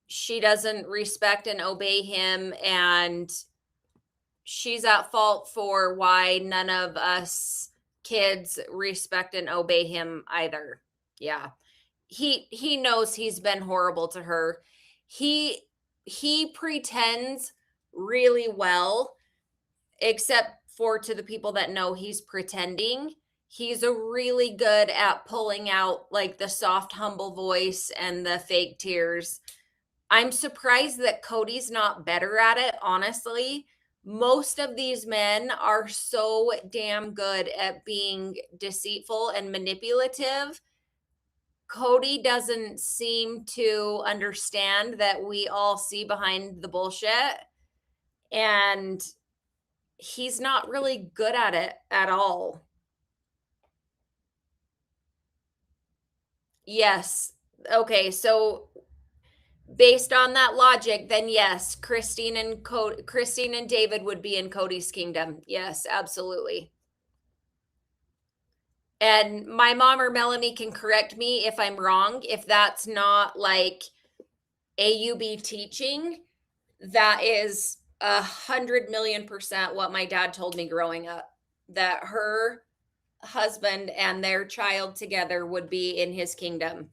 she doesn't respect and obey him, and she's at fault for why none of us kids respect and obey him either. Yeah. He knows he's been horrible to her. He pretends really well except for to the people that know he's pretending. He's a really good at pulling out like the soft, humble voice and the fake tears. I'm surprised that Cody's not better at it, honestly. Most of these men are so damn good at being deceitful and manipulative. Cody doesn't seem to understand that we all see behind the bullshit, and he's not really good at it at all. Yes. Okay, so based on that logic, then yes, Christine and David would be in Cody's kingdom. Yes, absolutely. And my mom or Melanie can correct me if I'm wrong. If that's not like AUB teaching, that is 100,000,000% what my dad told me growing up. That her husband and their child together would be in his kingdom.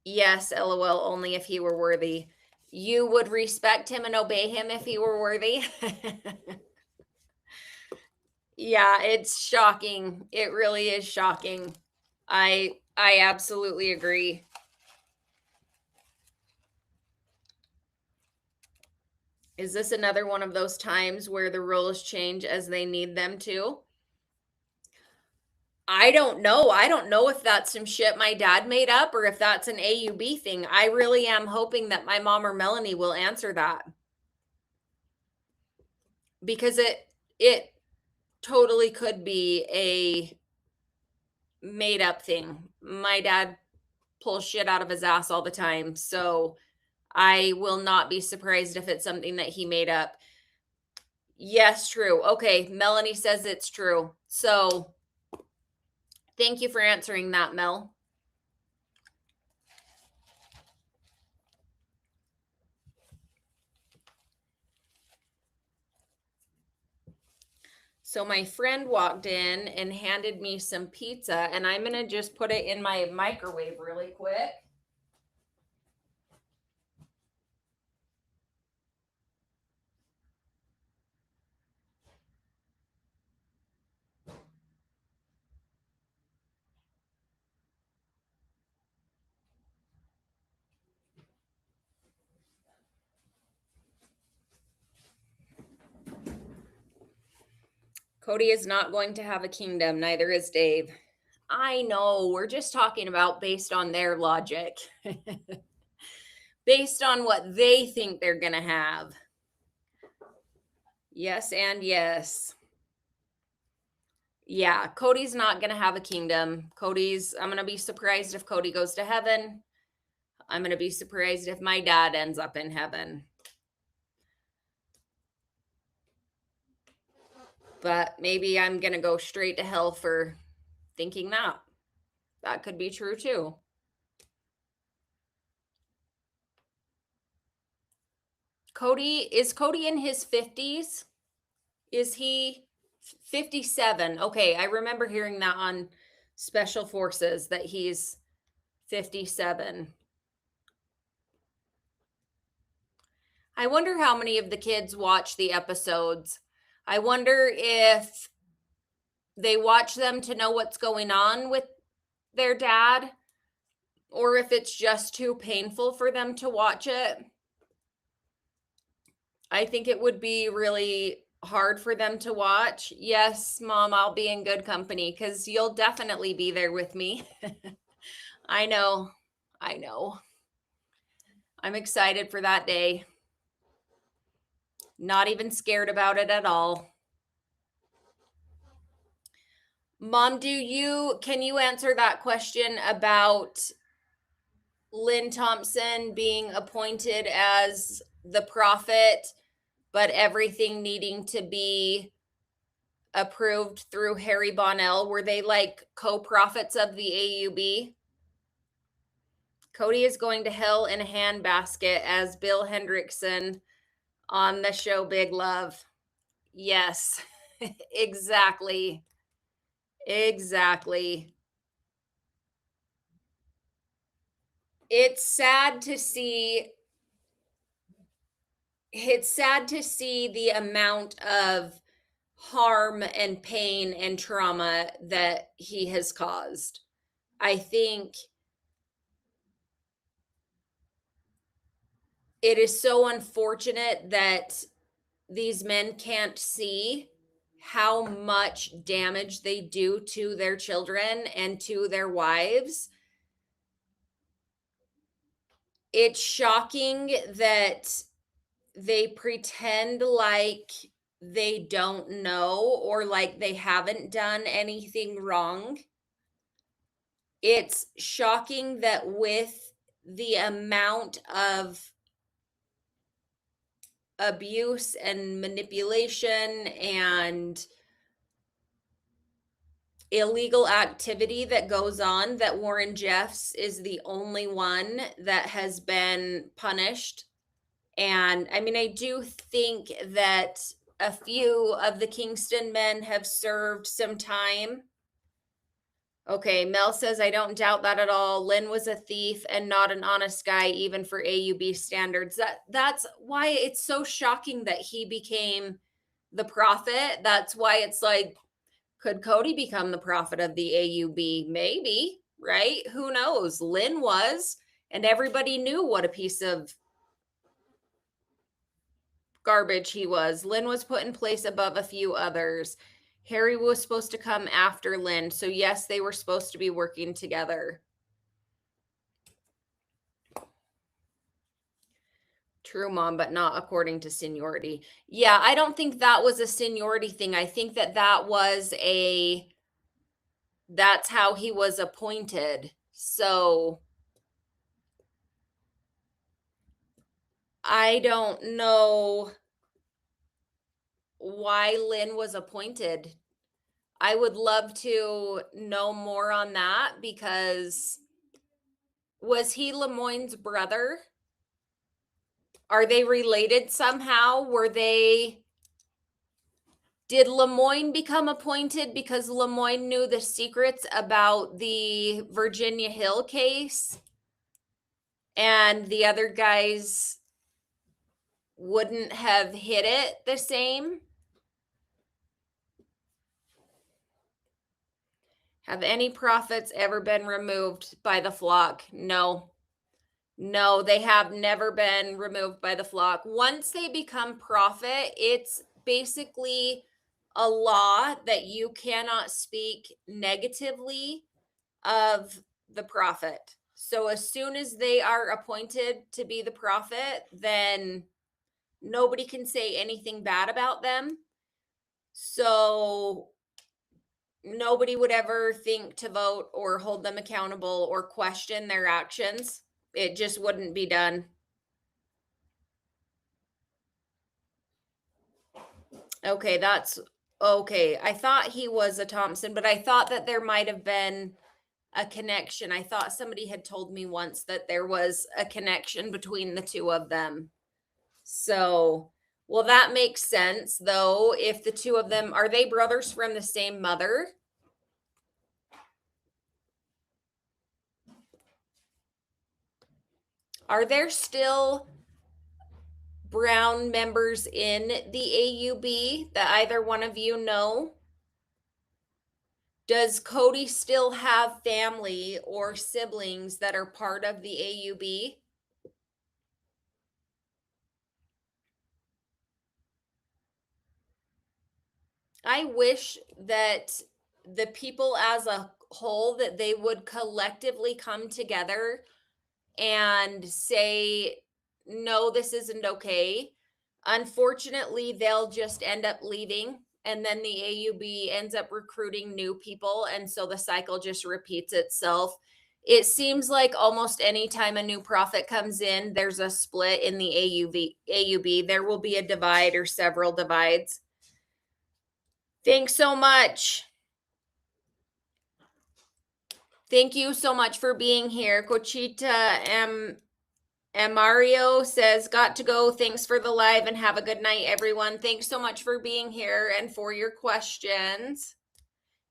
Yes, LOL, only if he were worthy. You would respect him and obey him if he were worthy. Yeah, it's shocking. It really is shocking. I absolutely agree. Is this another one of those times where the rules change as they need them to? I don't know. I don't know if that's some shit my dad made up or if that's an AUB thing. I really am hoping that my mom or Melanie will answer that. Because it totally could be a made up thing. My dad pulls shit out of his ass all the time. So I will not be surprised if it's something that he made up. Yes, true. Okay, Melanie says it's true. So thank you for answering that, Mel. So my friend walked in and handed me some pizza, and I'm going to just put it in my microwave really quick. Cody is not going to have a kingdom, neither is Dave. I know, we're just talking about based on their logic. Based on what they think they're going to have. Yes, and yes. Yeah, Cody's not going to have a kingdom. I'm going to be surprised if Cody goes to heaven. I'm going to be surprised if my dad ends up in heaven. But maybe I'm going to go straight to hell for thinking that. That could be true too. Is Cody in his 50s? Is he 57? Okay, I remember hearing that on Special Forces that he's 57. I wonder how many of the kids watch the episodes. I wonder if they watch them to know what's going on with their dad, or if it's just too painful for them to watch it. I think it would be really hard for them to watch. Yes, Mom, I'll be in good company because you'll definitely be there with me. I know. I know. I'm excited for that day. Not even scared about it at all. Mom, can you answer that question about Lynn Thompson being appointed as the prophet, but everything needing to be approved through Harry Bonnell? Were they like co-prophets of the AUB? Cody is going to hell in a handbasket as Bill Hendrickson on the show Big Love. Yes, exactly. Exactly. It's sad to see it's sad to see the amount of harm and pain and trauma that he has caused. I think it is so unfortunate that these men can't see how much damage they do to their children and to their wives. It's shocking that they pretend like they don't know or like they haven't done anything wrong. It's shocking that with the amount of abuse and manipulation and illegal activity that goes on, that Warren Jeffs is the only one that has been punished. And I mean, I do think that a few of the Kingston men have served some time. Okay, Mel says, I don't doubt that at all. Lynn was a thief and not an honest guy, even for AUB standards. That's why it's so shocking that he became the prophet. That's why it's like, could Cody become the prophet of the AUB? Maybe, right? Who knows? Lynn was, and everybody knew what a piece of garbage he was. Lynn was put in place above a few others. Harry was supposed to come after Lynn. So, yes, they were supposed to be working together. True, Mom, but not according to seniority. Yeah, I don't think that was a seniority thing. I think that was that's how he was appointed. So I don't know why Lynn was appointed. I would love to know more on that, because was he Lemoyne's brother? Are they related somehow? Did Lemoyne become appointed because Lemoyne knew the secrets about the Virginia Hill case and the other guys wouldn't have hit it the same? Have any prophets ever been removed by the flock? No. No, they have never been removed by the flock. Once they become prophet, it's basically a law that you cannot speak negatively of the prophet. So as soon as they are appointed to be the prophet, then nobody can say anything bad about them. So nobody would ever think to vote or hold them accountable or question their actions. It just wouldn't be done. Okay, that's okay. I thought he was a Thompson, but I thought that there might have been a connection. I thought somebody had told me once that there was a connection between the two of them. So, well, that makes sense though. If the two of them, are they brothers from the same mother? Are there still Brown members in the AUB that either one of you know? Does Cody still have family or siblings that are part of the AUB? I wish that the people as a whole, that they would collectively come together and say, no, this isn't okay. Unfortunately, they'll just end up leaving, and then the AUB ends up recruiting new people, and so the cycle just repeats itself. It seems like almost any time a new prophet comes in, there's a split in the AUB. There will be a divide or several divides. Thanks so much. Thank you so much for being here. Cochita and Mario says, got to go. Thanks for the live and have a good night, everyone. Thanks so much for being here and for your questions.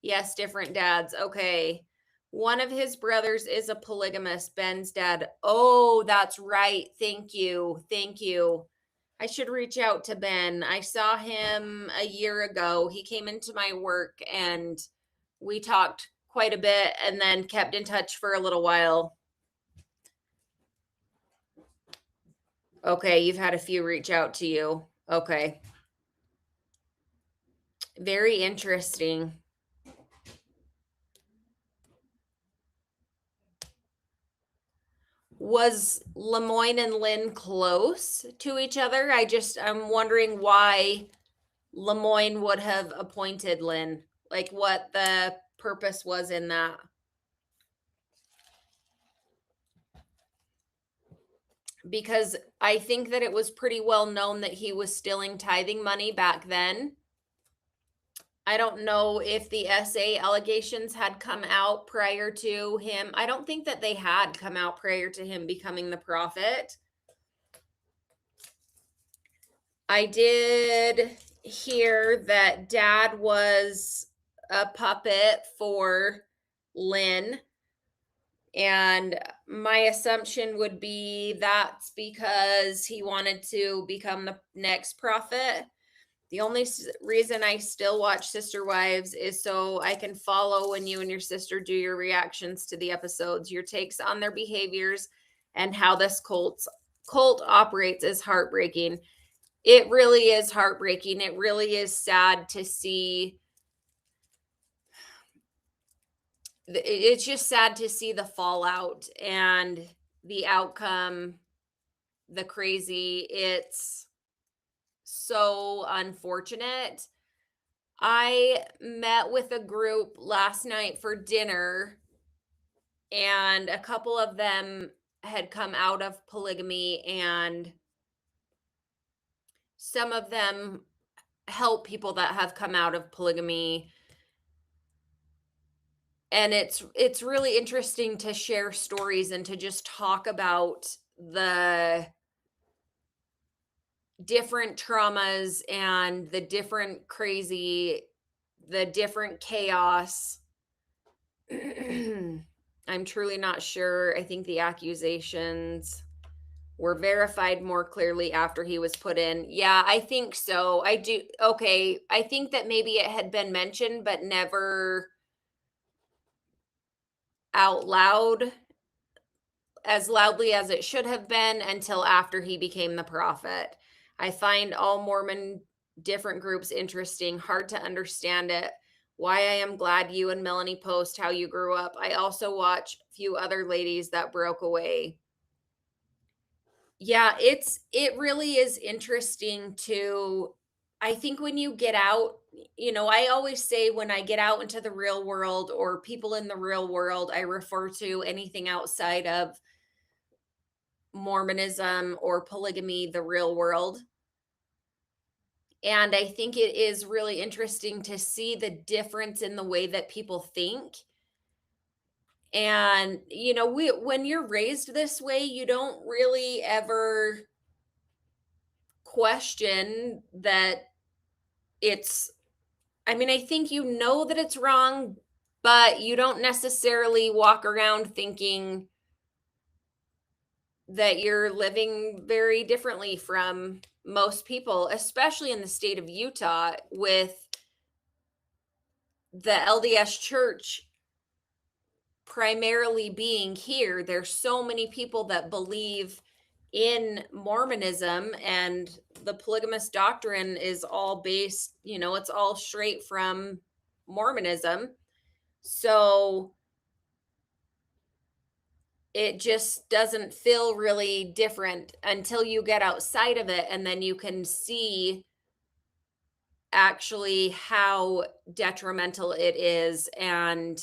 Yes, different dads. Okay. One of his brothers is a polygamist, Ben's dad. Oh, that's right. Thank you. Thank you. I should reach out to Ben. I saw him a year ago. He came into my work and we talked quite a bit and then kept in touch for a little while. Okay, you've had a few reach out to you. Okay. Very interesting. Was Lemoyne and Lynn close to each other? I'm wondering why Lemoyne would have appointed Lynn, like what the purpose was in that. Because I think that it was pretty well known that he was stealing tithing money back then. I don't know if the SA allegations had come out prior to him. I don't think that they had come out prior to him becoming the prophet. I did hear that Dad was a puppet for Lynn. And my assumption would be that's because he wanted to become the next prophet. The only reason I still watch Sister Wives is so I can follow when you and your sister do your reactions to the episodes. Your takes on their behaviors and how this cult operates is heartbreaking. It really is heartbreaking. It really is sad to see. It's just sad to see the fallout and the outcome, the crazy. It's so unfortunate. I met with a group last night for dinner, and a couple of them had come out of polygamy, and some of them help people that have come out of polygamy. And it's really interesting to share stories and to just talk about the different traumas and the different crazy, the different chaos. I'm truly not sure. I think the accusations were verified more clearly after he was put in. Yeah, I think so. I do. Okay. I think that maybe it had been mentioned, but never out loud as loudly as it should have been until after he became the prophet. I find all Mormon different groups interesting, hard to understand it. Why I am glad you and Melanie post how you grew up. I also watch a few other ladies that broke away. Yeah, it really is interesting to, I think when you get out, I always say when I get out into the real world or people in the real world, I refer to anything outside of Mormonism or polygamy, the real world. And I think it is really interesting to see the difference in the way that people think. And, when you're raised this way, you don't really ever question that it's, I think you know that it's wrong, but you don't necessarily walk around thinking that you're living very differently from most people, especially in the state of Utah with the LDS church primarily being here. There's so many people that believe in Mormonism, and the polygamous doctrine is all based, it's all straight from Mormonism. So it just doesn't feel really different until you get outside of it, and then you can see actually how detrimental it is and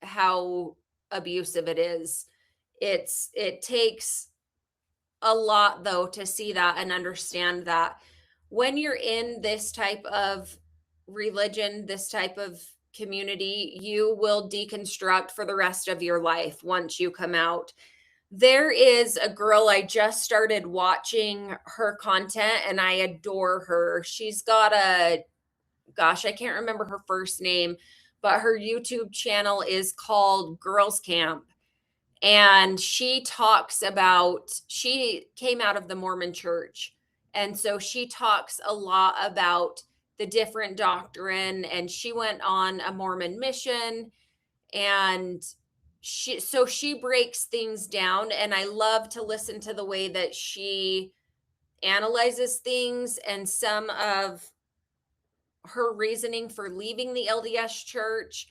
how abusive it is. It takes a lot though to see that and understand that when you're in this type of religion, this type of community, you will deconstruct for the rest of your life once you come out. There is a girl, I just started watching her content and I adore her. She's got I can't remember her first name, but her YouTube channel is called Girls Camp. And she talks about, she came out of the Mormon church And so she talks a lot about the different doctrine, and she went on a Mormon mission, and she breaks things down, and I love to listen to the way that she analyzes things and some of her reasoning for leaving the LDS church.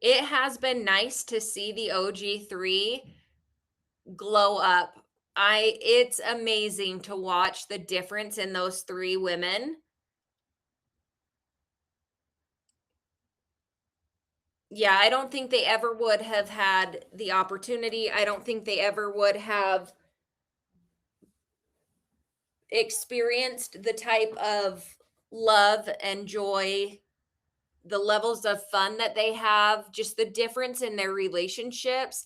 It has been nice to see the OG3 glow up. It's amazing to watch the difference in those three women. Yeah, I don't think they ever would have had the opportunity. I don't think they ever would have experienced the type of love and joy, the levels of fun that they have, just the difference in their relationships,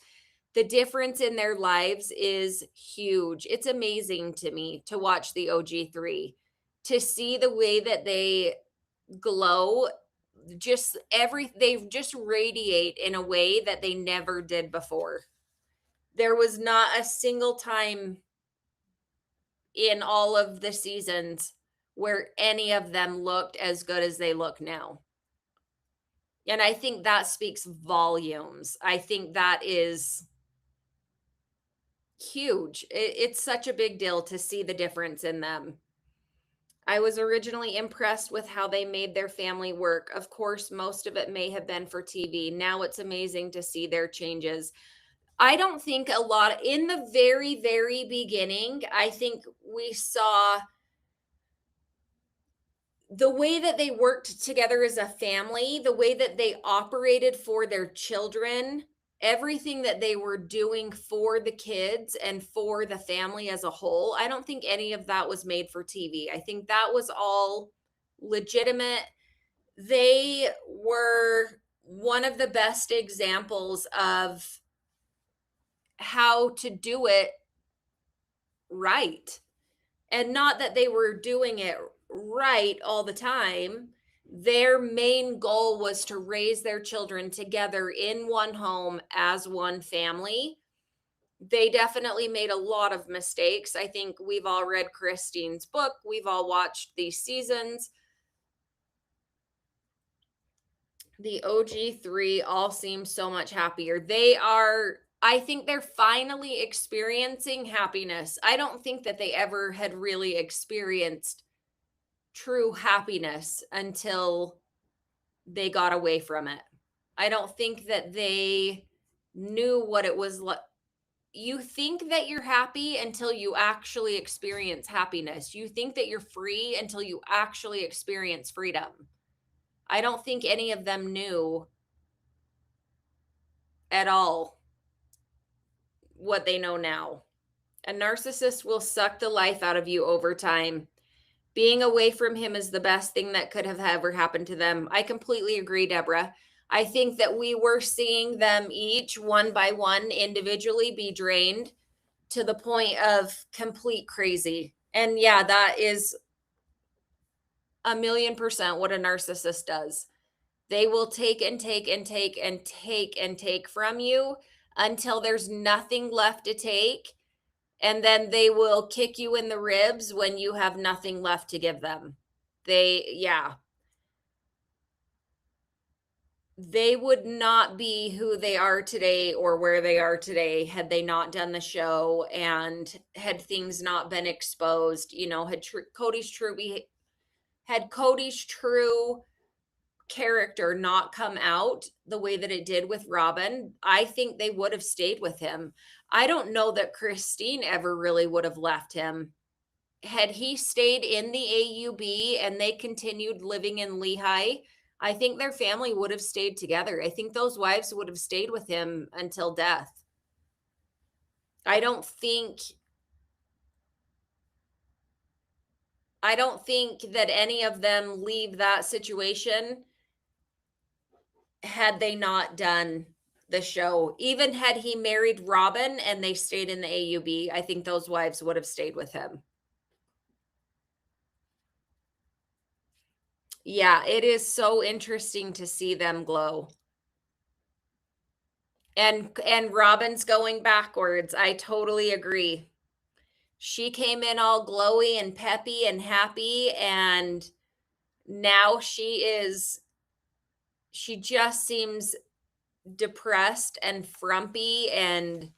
the difference in their lives is huge. It's amazing to me to watch the OG3, to see the way that they glow, they just radiate in a way that they never did before. There was not a single time in all of the seasons where any of them looked as good as they look now. And I think that speaks volumes. I think that is huge. It's such a big deal to see the difference in them. I was originally impressed with how they made their family work. Of course, most of it may have been for TV. Now it's amazing to see their changes. I don't think a lot in the very, very beginning, I think we saw the way that they worked together as a family, the way that they operated for their children, everything that they were doing for the kids and for the family as a whole. I don't think any of that was made for TV. I think that was all legitimate. They were one of the best examples of how to do it right. And not that they were doing it right all the time. Their main goal was to raise their children together in one home as one family. They definitely made a lot of mistakes. I think we've all read Christine's book, we've all watched these seasons. The OG3 all seem so much happier. I think they're finally experiencing happiness. I don't think that they ever had really experienced true happiness until they got away from it. I don't think that they knew what it was like. You think that you're happy until you actually experience happiness. You think that you're free until you actually experience freedom. I don't think any of them knew at all what they know now. A narcissist will suck the life out of you over time. Being away from him is the best thing that could have ever happened to them. I completely agree, Deborah. I think that we were seeing them each one by one individually be drained to the point of complete crazy. And yeah, that is 1,000,000% what a narcissist does. They will take and take and take and take and take from you until there's nothing left to take. And then they will kick you in the ribs when you have nothing left to give them. Yeah. They would not be who they are today or where they are today had they not done the show and had things not been exposed. Had Cody's true character not come out the way that it did with Robin, I think they would have stayed with him. I don't know that Christine ever really would have left him. Had he stayed in the AUB and they continued living in Lehi, I think their family would have stayed together. I think those wives would have stayed with him until death. I don't think that any of them leave that situation had they not done the show. Even had he married Robin and they stayed in the AUB, I think those wives would have stayed with him. Yeah, it is so interesting to see them glow. And Robin's going backwards. I totally agree. She came in all glowy and peppy and happy, and now she just seems depressed and frumpy, and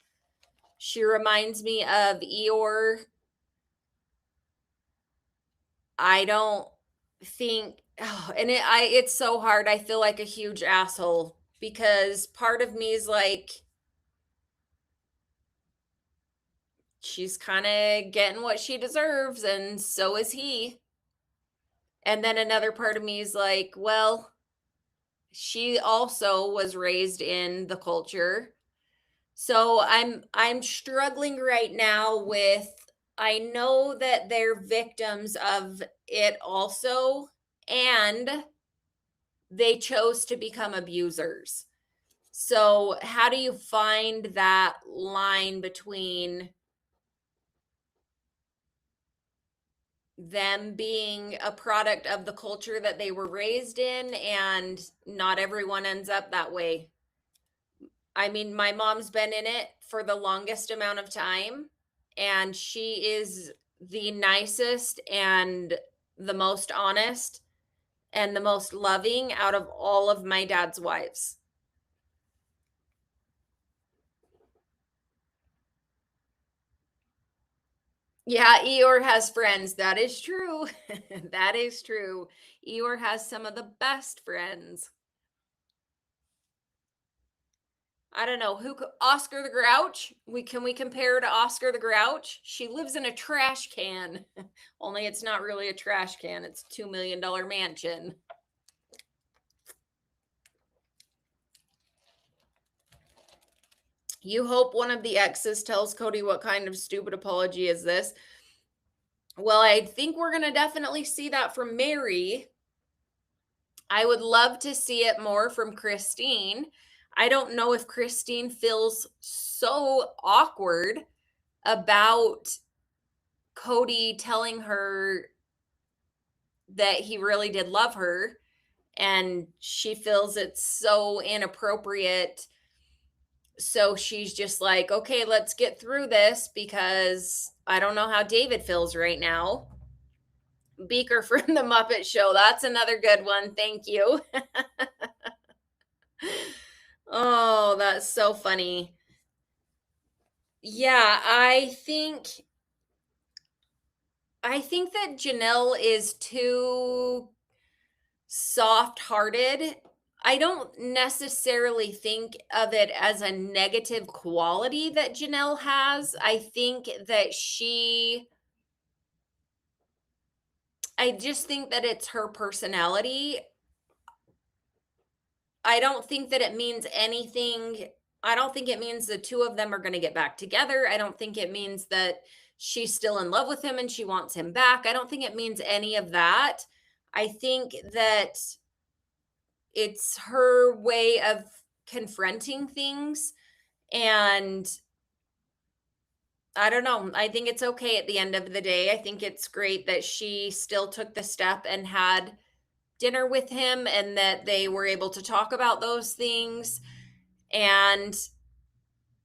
she reminds me of Eeyore. I don't think and it's so hard. I feel like a huge asshole because part of me is like she's kind of getting what she deserves and so is he. And then another part of me is like, well, she also was raised in the culture. So I'm struggling right now with I know that they're victims of it also, and they chose to become abusers. So how do you find that line between them being a product of the culture that they were raised in, and not everyone ends up that way? I mean, my mom's been in it for the longest amount of time, and she is the nicest and the most honest and the most loving out of all of my dad's wives. Yeah, Eeyore has friends. That is true. That is true. Eeyore has some of the best friends. I don't know Oscar the Grouch. We compare her to Oscar the Grouch? She lives in a trash can. Only it's not really a trash can. It's a $2 million mansion. You hope one of the exes tells Cody what kind of stupid apology is this. Well, I think we're going to definitely see that from Mary. I would love to see it more from Christine. I don't know if Christine feels so awkward about Cody telling her that he really did love her, and she feels it's so inappropriate. So she's just like, okay, let's get through this because I don't know how David feels right now. Beaker from the Muppet Show. That's another good one. Thank you. Oh, that's so funny. Yeah, I think that Janelle is too soft-hearted. I don't necessarily think of it as a negative quality that Janelle has. I think that I just think that it's her personality. I don't think that it means anything. I don't think it means the two of them are going to get back together. I don't think it means that she's still in love with him and she wants him back. I don't think it means any of that. I think that it's her way of confronting things. And I don't know. I think it's okay at the end of the day. I think it's great that she still took the step and had dinner with him and that they were able to talk about those things. And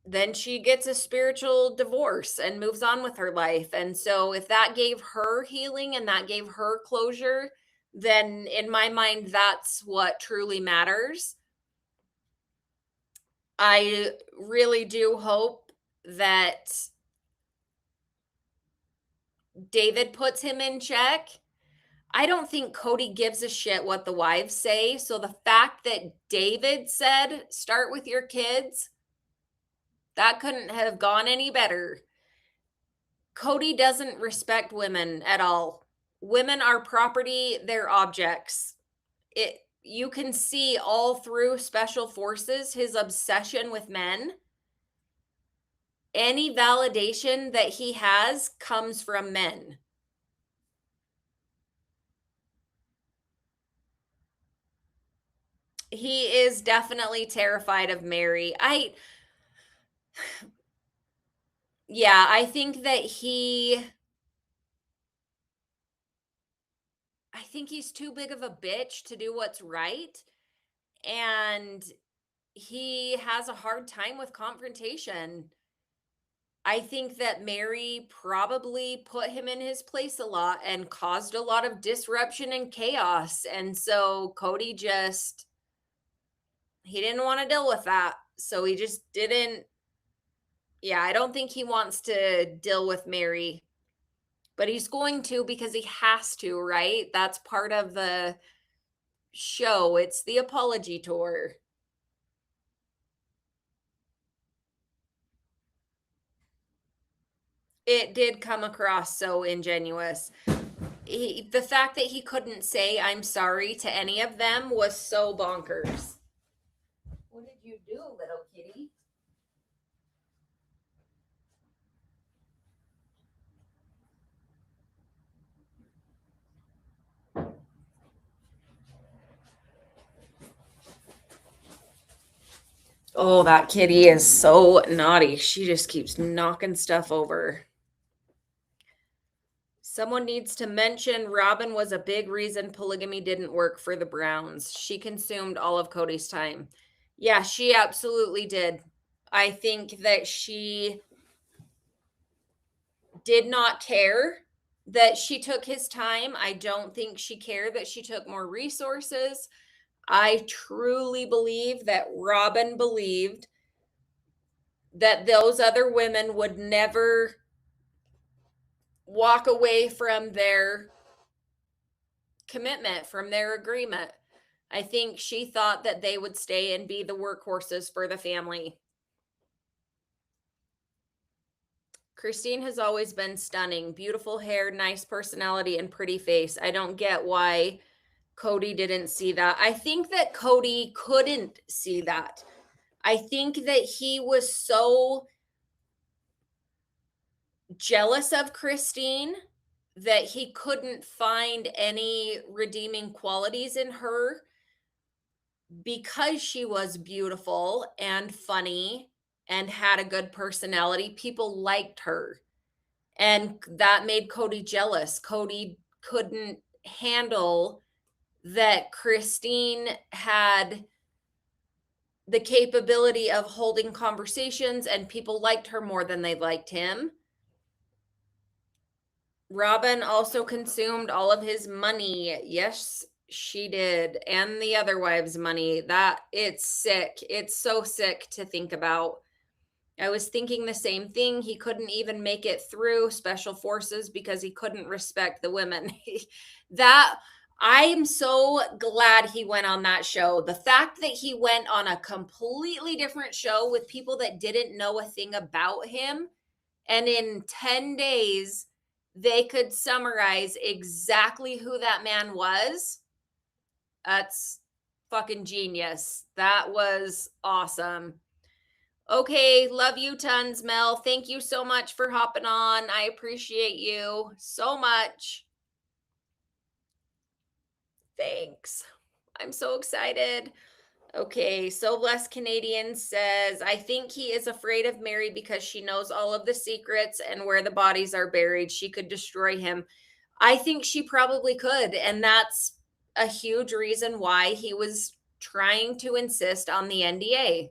then she gets a spiritual divorce and moves on with her life. And so, if that gave her healing and that gave her closure, then in my mind, that's what truly matters. I really do hope that David puts him in check. I don't think Cody gives a shit what the wives say. So the fact that David said, start with your kids, that couldn't have gone any better. Cody doesn't respect women at all. Women are property, they're objects. You can see all through Special Forces his obsession with men. Any validation that he has comes from men. He is definitely terrified of Mary. Yeah, I think that I think he's too big of a bitch to do what's right. And he has a hard time with confrontation. I think that Mary probably put him in his place a lot and caused a lot of disruption and chaos. And so Cody just, he didn't want to deal with that. So he just didn't. Yeah, I don't think he wants to deal with Mary, but he's going to because he has to, right? That's part of the show. It's the apology tour. It did come across so ingenuous. The fact that he couldn't say I'm sorry to any of them was so bonkers. What did you do, little kitty? Oh, that kitty is so naughty. She just keeps knocking stuff over. Someone needs to mention Robin was a big reason polygamy didn't work for the Browns. She consumed all of Cody's time. Yeah, she absolutely did. I think that she did not care that she took his time. I don't think she cared that she took more resources. I truly believe that Robin believed that those other women would never walk away from their commitment, from their agreement. I think she thought that they would stay and be the workhorses for the family. Christine has always been stunning. Beautiful hair, nice personality, and pretty face. I don't get why Cody didn't see that. I think that Cody couldn't see that. I think that he was so jealous of Christine that he couldn't find any redeeming qualities in her because she was beautiful and funny and had a good personality. People liked her. And that made Cody jealous. Cody couldn't handle that Christine had the capability of holding conversations and people liked her more than they liked him. Robin also consumed all of his money. Yes, she did. And the other wives' money. That it's sick. It's so sick to think about. I was thinking the same thing. He couldn't even make it through special forces because he couldn't respect the women. That I'm so glad he went on that show. The fact that he went on a completely different show with people that didn't know a thing about him, and in 10 days they could summarize exactly who that man was. That's fucking genius. That was awesome. Okay, love you tons, Mel. Thank you so much for hopping on. I appreciate you so much. Thanks. I'm so excited. Okay, So Blessed Canadian says, I think he is afraid of Mary because she knows all of the secrets and where the bodies are buried. She could destroy him. I think she probably could. And that's a huge reason why he was trying to insist on the NDA.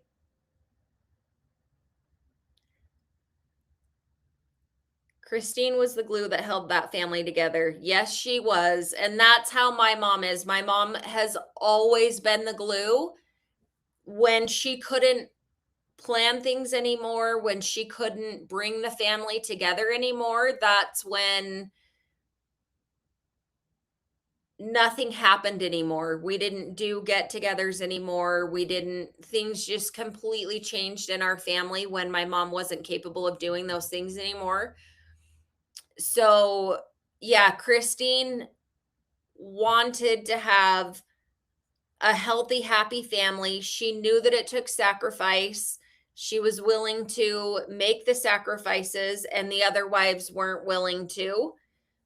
Christine was the glue that held that family together. Yes, she was. And that's how my mom is. My mom has always been the glue. When she couldn't plan things anymore, when she couldn't bring the family together anymore, that's when nothing happened anymore. We didn't do get-togethers anymore. Things just completely changed in our family when my mom wasn't capable of doing those things anymore. So, yeah, Christine wanted to have a healthy, happy family. She knew that it took sacrifice. She was willing to make the sacrifices, and the other wives weren't willing to.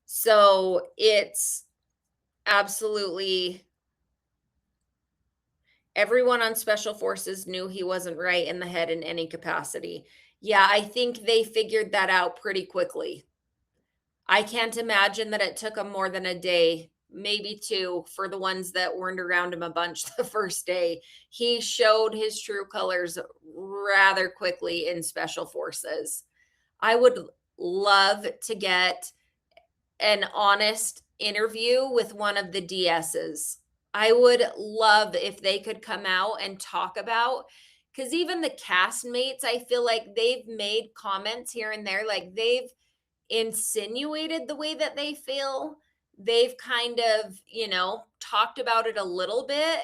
So it's absolutely everyone on Special Forces knew he wasn't right in the head in any capacity. Yeah, I think they figured that out pretty quickly. I can't imagine that it took them more than a day maybe 2 for the ones that weren't around him a bunch the first day. He showed his true colors rather quickly in special forces. I would love to get an honest interview with one of the DSs. I would love if they could come out and talk about, because even the castmates, I feel like they've made comments here and there, like they've insinuated the way that they feel. They've kind of, talked about it a little bit.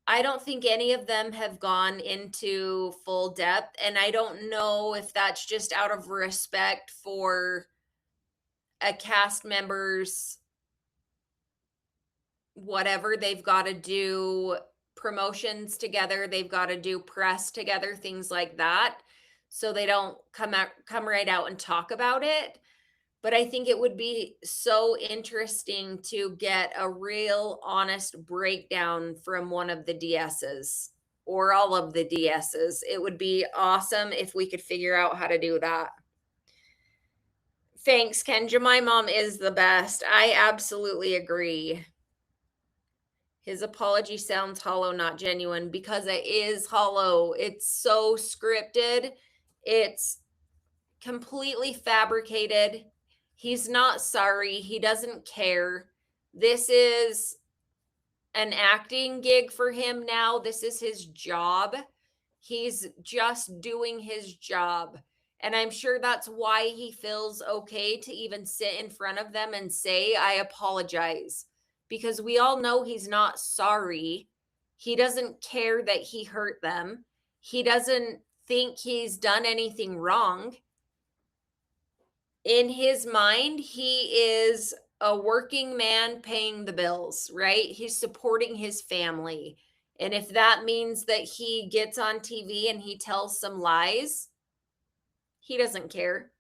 I don't think any of them have gone into full depth. And I don't know if that's just out of respect for a cast member's whatever. They've got to do promotions together, they've got to do press together, things like that. So they don't come right out and talk about it. But I think it would be so interesting to get a real honest breakdown from one of the DSs or all of the DSs. It would be awesome if we could figure out how to do that. Thanks, Kenja. My mom is the best. I absolutely agree. His apology sounds hollow, not genuine, because it is hollow. It's so scripted. It's completely fabricated. He's not sorry. He doesn't care. This is an acting gig for him now. This is his job. He's just doing his job. And I'm sure that's why he feels okay to even sit in front of them and say, I apologize. Because we all know he's not sorry. He doesn't care that he hurt them. He doesn't think he's done anything wrong. In his mind, he is a working man paying the bills, right? He's supporting his family. And if that means that he gets on TV and he tells some lies, he doesn't care.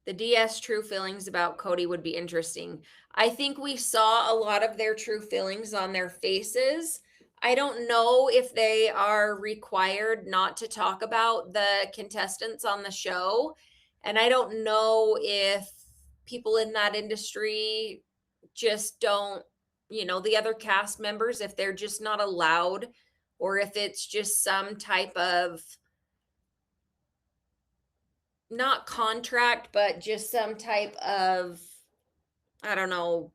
The DS true feelings about Cody would be interesting. I think we saw a lot of their true feelings on their faces. I don't know if they are required not to talk about the contestants on the show. And I don't know if people in that industry just don't, the other cast members, if they're just not allowed, or if it's just some type of, not contract, but just some type of, I don't know,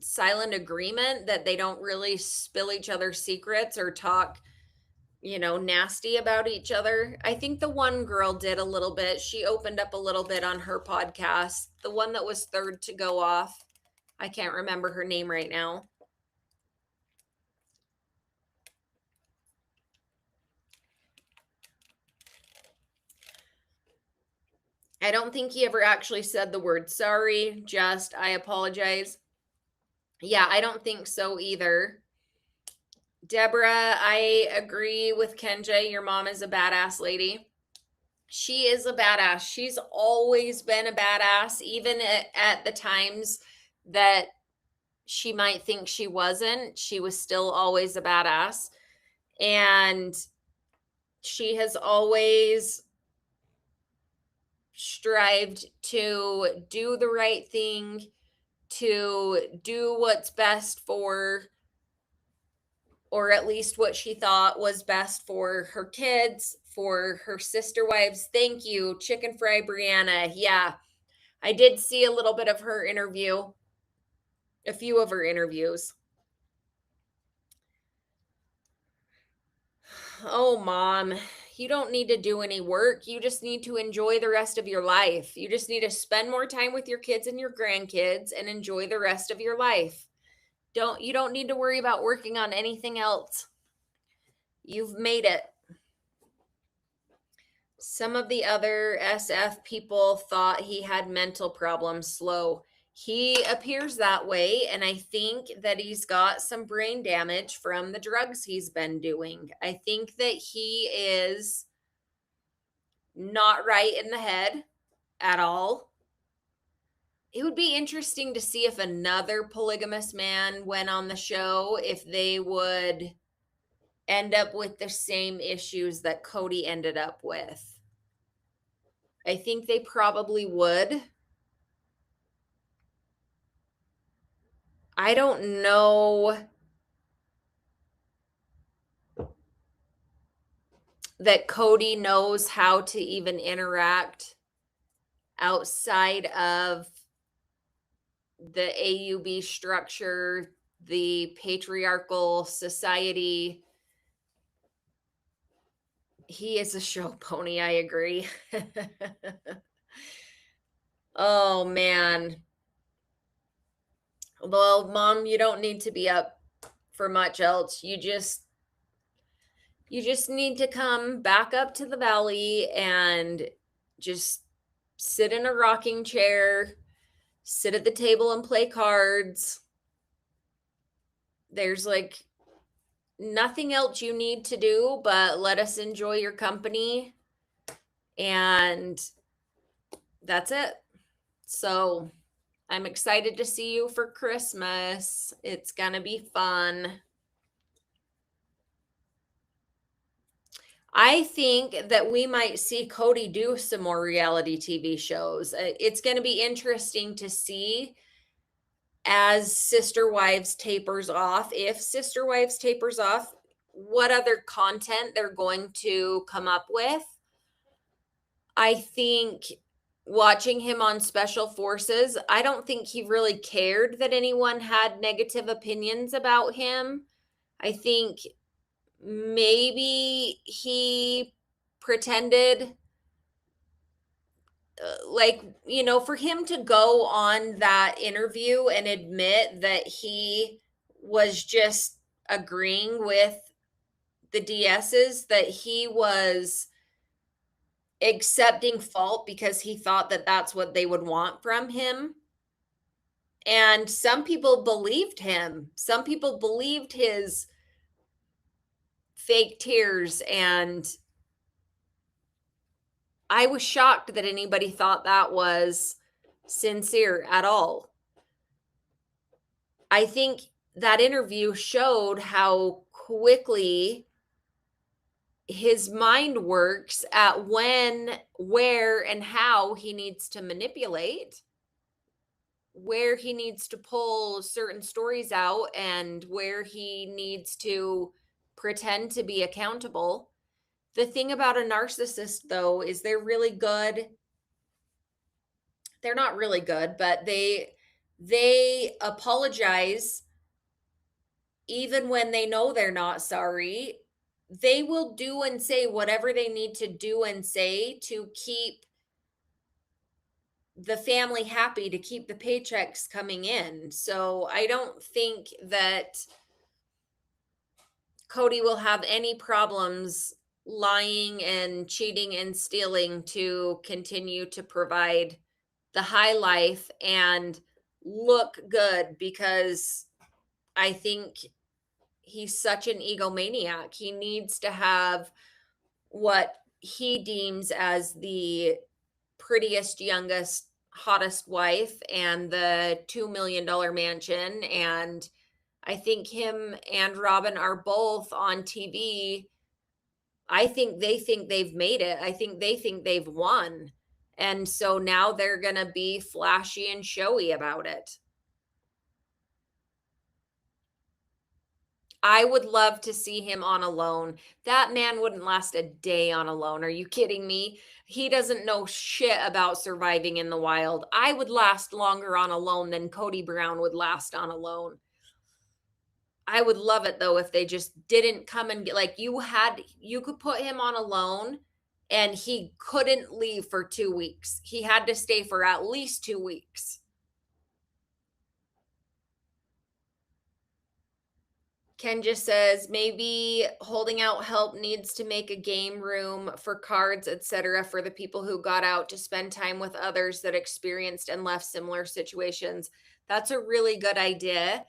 silent agreement that they don't really spill each other's secrets or talk, nasty about each other. I think the one girl did a little bit. She opened up a little bit on her podcast. The one that was third to go off. I can't remember her name right now. I don't think he ever actually said the word sorry, just I apologize. Yeah, I don't think so either. Deborah, I agree with Kenja. Your mom is a badass lady. She is a badass. She's always been a badass, even at the times that she might think she wasn't. She was still always a badass. And she has always strived to do the right thing, to do what's best for, or at least what she thought was best for her kids, for her sister wives. Thank you, Chicken Fry Brianna. Yeah, I did see a little bit of her interview, a few of her interviews. Oh, Mom, you don't need to do any work. You just need to enjoy the rest of your life. You just need to spend more time with your kids and your grandkids and enjoy the rest of your life. You don't need to worry about working on anything else. You've made it. Some of the other SF people thought he had mental problems. Slow. He appears that way, and I think that he's got some brain damage from the drugs he's been doing. I think that he is not right in the head at all. It would be interesting to see if another polygamous man went on the show, if they would end up with the same issues that Cody ended up with? I think they probably would. I don't know that Cody knows how to even interact outside of the AUB structure, the patriarchal society. He is a show pony, I agree. Oh man. Well, Mom, you don't need to be up for much else. You just need to come back up to the valley and just sit in a rocking chair, sit at the table and play cards. There's like nothing else you need to do but let us enjoy your company. And that's it. So I'm excited to see you for Christmas. It's going to be fun. I think that we might see Cody do some more reality TV shows. It's going to be interesting to see as Sister Wives tapers off, if Sister Wives tapers off, what other content they're going to come up with. I think watching him on Special Forces, I don't think he really cared that anyone had negative opinions about him. I think maybe he pretended for him to go on that interview and admit that he was just agreeing with the DS's, that he was accepting fault because he thought that that's what they would want from him. And some people believed him. Some people believed his fake tears, and I was shocked that anybody thought that was sincere at all. I think that interview showed how quickly his mind works at when, where, and how he needs to manipulate, where he needs to pull certain stories out, and where he needs to pretend to be accountable. The thing about a narcissist, though, is they're really good. They're not really good, but they apologize even when they know they're not sorry. They will do and say whatever they need to do and say to keep the family happy, to keep the paychecks coming in. So I don't think that Cody will have any problems lying and cheating and stealing to continue to provide the high life and look good, because I think he's such an egomaniac. He needs to have what he deems as the prettiest, youngest, hottest wife and the $2 million mansion. And I think him and Robin are both on TV. I think they've made it. I think they think they've won. And so now they're going to be flashy and showy about it. I would love to see him on Alone. That man wouldn't last a day on Alone. Are you kidding me? He doesn't know shit about surviving in the wild. I would last longer on Alone than Cody Brown would last on Alone. I would love it though if they just didn't come and get, like, you could put him on Alone and he couldn't leave for 2 weeks. He had to stay for at least 2 weeks. Ken just says maybe Holding Out Help needs to make a game room for cards, etc., for the people who got out to spend time with others that experienced and left similar situations. That's a really good idea.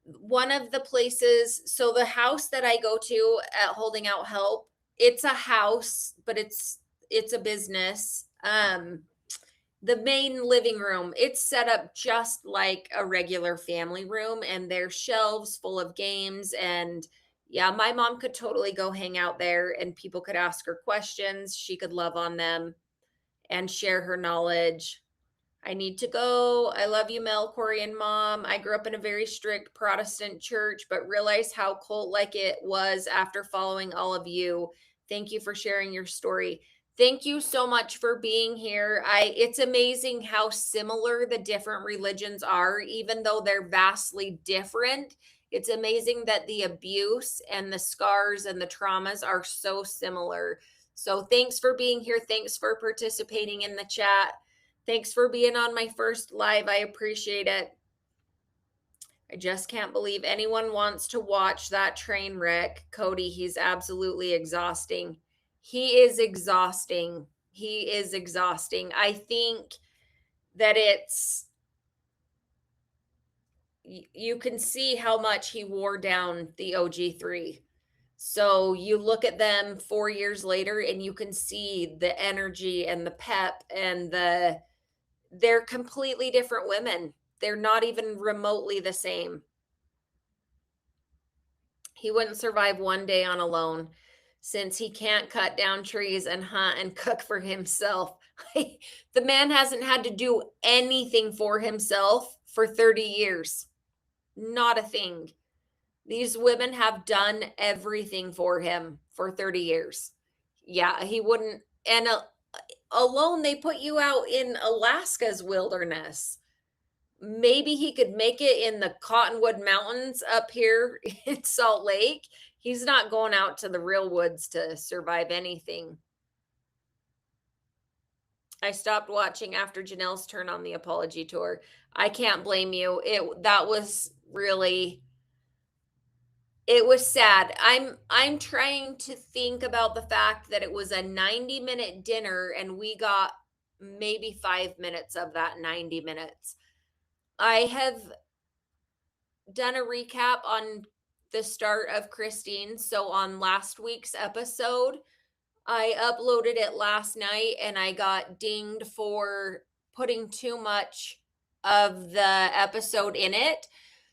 One of the places, so the house that I go to at Holding Out Help, it's a house, but it's a business. The main living room, it's set up just like a regular family room, and there's shelves full of games, and Yeah, my mom could totally go hang out there and people could ask her questions. She could love on them and share her knowledge. I need to go. I love you, Mel, Corey, and Mom. I grew up in a very strict Protestant church, but realized how cult-like it was after following all of you. Thank you for sharing your story. Thank you so much for being here. It's amazing how similar the different religions are, even though they're vastly different. It's amazing that the abuse and the scars and the traumas are so similar. So thanks for being here. Thanks for participating in the chat. Thanks for being on my first live. I appreciate it. I just can't believe anyone wants to watch that train wreck. Cody, he's absolutely exhausting. He is exhausting. He is exhausting. I think that you can see how much he wore down the OG3. So you look at them 4 years later and you can see the energy and the pep and they're completely different women. They're not even remotely the same. He wouldn't survive one day on alone since he can't cut down trees and hunt and cook for himself. The man hasn't had to do anything for himself for 30 years. Not a thing. These women have done everything for him for 30 years. Yeah, he wouldn't. And alone, they put you out in Alaska's wilderness. Maybe he could make it in the Cottonwood Mountains up here in Salt Lake. He's not going out to the real woods to survive anything. I stopped watching after Janelle's turn on the apology tour. I can't blame you. That was really, it was sad. I'm trying to think about the fact that it was a 90-minute dinner and we got maybe 5 minutes of that 90 minutes. I have done a recap on the start of Christine. So on last week's episode, I uploaded it last night and I got dinged for putting too much of the episode in it.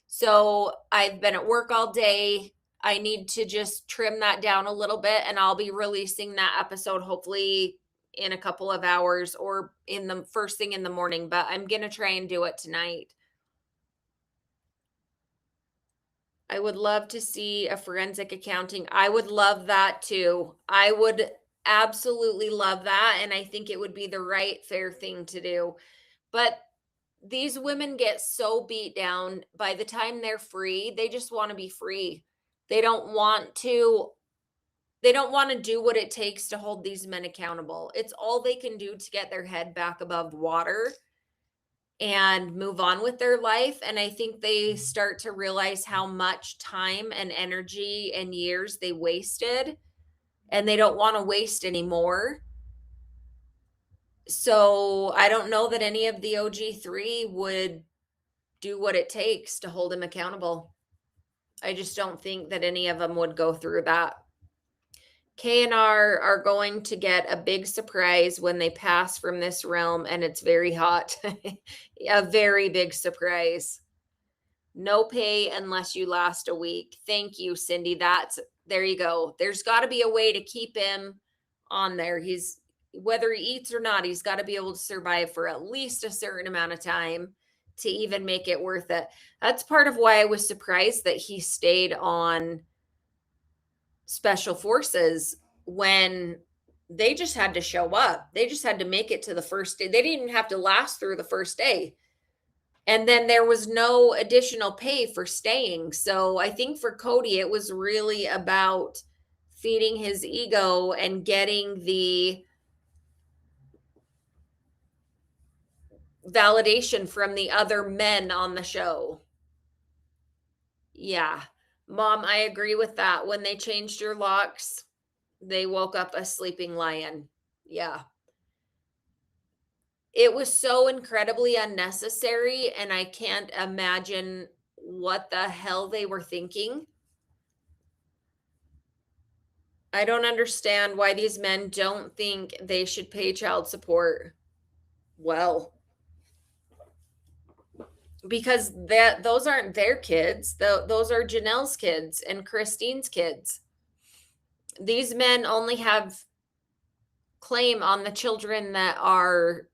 So I've been at work all day. I need to just trim that down a little bit and I'll be releasing that episode hopefully in a couple of hours or in the first thing in the morning, but I'm going to try and do it tonight. I would love to see a forensic accounting. I would love that too. I would absolutely love that. And I think it would be the right, fair thing to do. But these women get so beat down by the time they're free. They just want to be free. They don't want to do what it takes to hold these men accountable. It's all they can do to get their head back above water and move on with their life. And I think they start to realize how much time and energy and years they wasted, and they don't want to waste anymore. So I don't know that any of the OG3 would do what it takes to hold him accountable. I just don't think that any of them would go through that. K and R are going to get a big surprise when they pass from this realm, and it's very hot. A very big surprise. No pay unless you last a week. Thank you, Cindy. There you go. There's got to be a way to keep him on there. Whether he eats or not, he's got to be able to survive for at least a certain amount of time to even make it worth it. That's part of why I was surprised that he stayed on Special Forces when they just had to show up. They just had to make it to the first day. They didn't even have to last through the first day. And then there was no additional pay for staying. So I think for Cody, it was really about feeding his ego and getting the validation from the other men on the show. Yeah. Mom, I agree with that. When they changed your locks, they woke up a sleeping lion. Yeah. It was so incredibly unnecessary, and I can't imagine what the hell they were thinking. I don't understand why these men don't think they should pay child support. Well, because those aren't their kids. Those are Janelle's kids and Christine's kids. These men only have claim on the children that are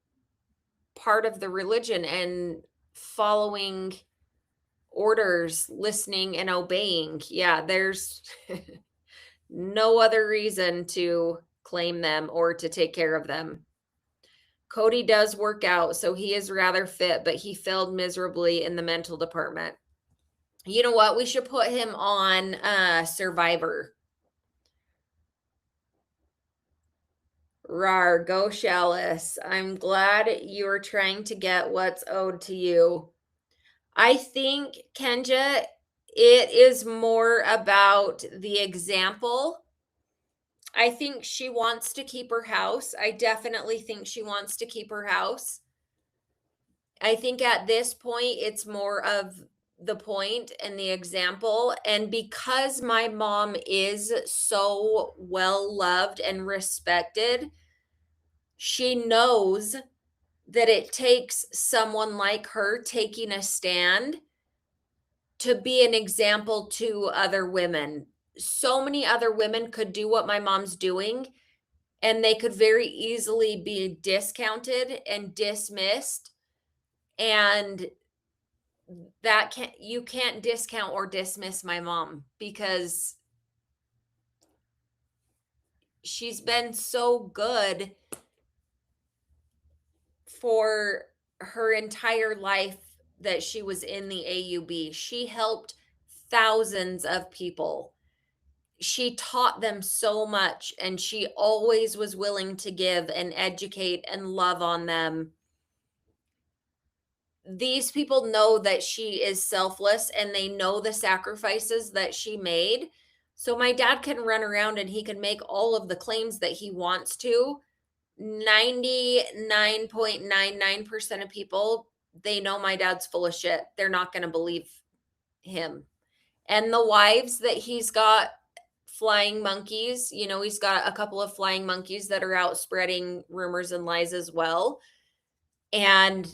part of the religion and following orders, listening and obeying. Yeah, there's no other reason to claim them or to take care of them. Cody does work out, so he is rather fit, but he failed miserably in the mental department. You know what? We should put him on Survivor. Rar, go Chalice. I'm glad you are trying to get what's owed to you. I think, Kenja, it is more about the example. I think she wants to keep her house. I definitely think she wants to keep her house. I think at this point, it's more of the point and the example. And because my mom is so well loved and respected, she knows that it takes someone like her taking a stand to be an example to other women. So many other women could do what my mom's doing, and they could very easily be discounted and dismissed. And you can't discount or dismiss my mom, because she's been so good for her entire life that she was in the AUB. She helped thousands of people. She taught them so much, and she always was willing to give and educate and love on them. These people know that she is selfless, and they know the sacrifices that she made. So my dad can run around and he can make all of the claims that he wants to. 99.99% of people, they know my dad's full of shit. They're not going to believe him. And the wives that he's got flying monkeys, he's got a couple of flying monkeys that are out spreading rumors and lies as well. And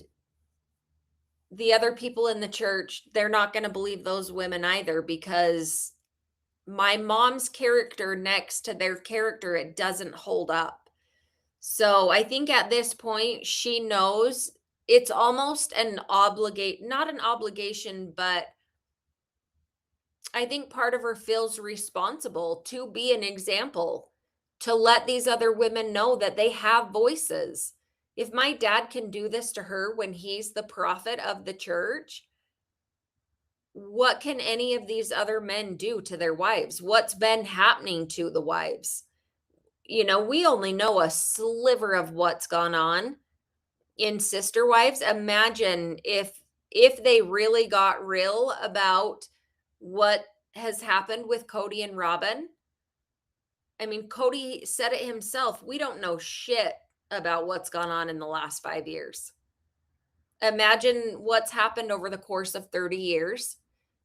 the other people in the church, they're not going to believe those women either, because my mom's character next to their character, it doesn't hold up. So I think at this point, she knows it's almost not an obligation, but I think part of her feels responsible to be an example, to let these other women know that they have voices. If my dad can do this to her when he's the prophet of the church, what can any of these other men do to their wives? What's been happening to the wives? We only know a sliver of what's gone on in Sister Wives. Imagine if they really got real about what has happened with Cody and Robin. I mean, Cody said it himself. We don't know shit about what's gone on in the last 5 years. Imagine what's happened over the course of 30 years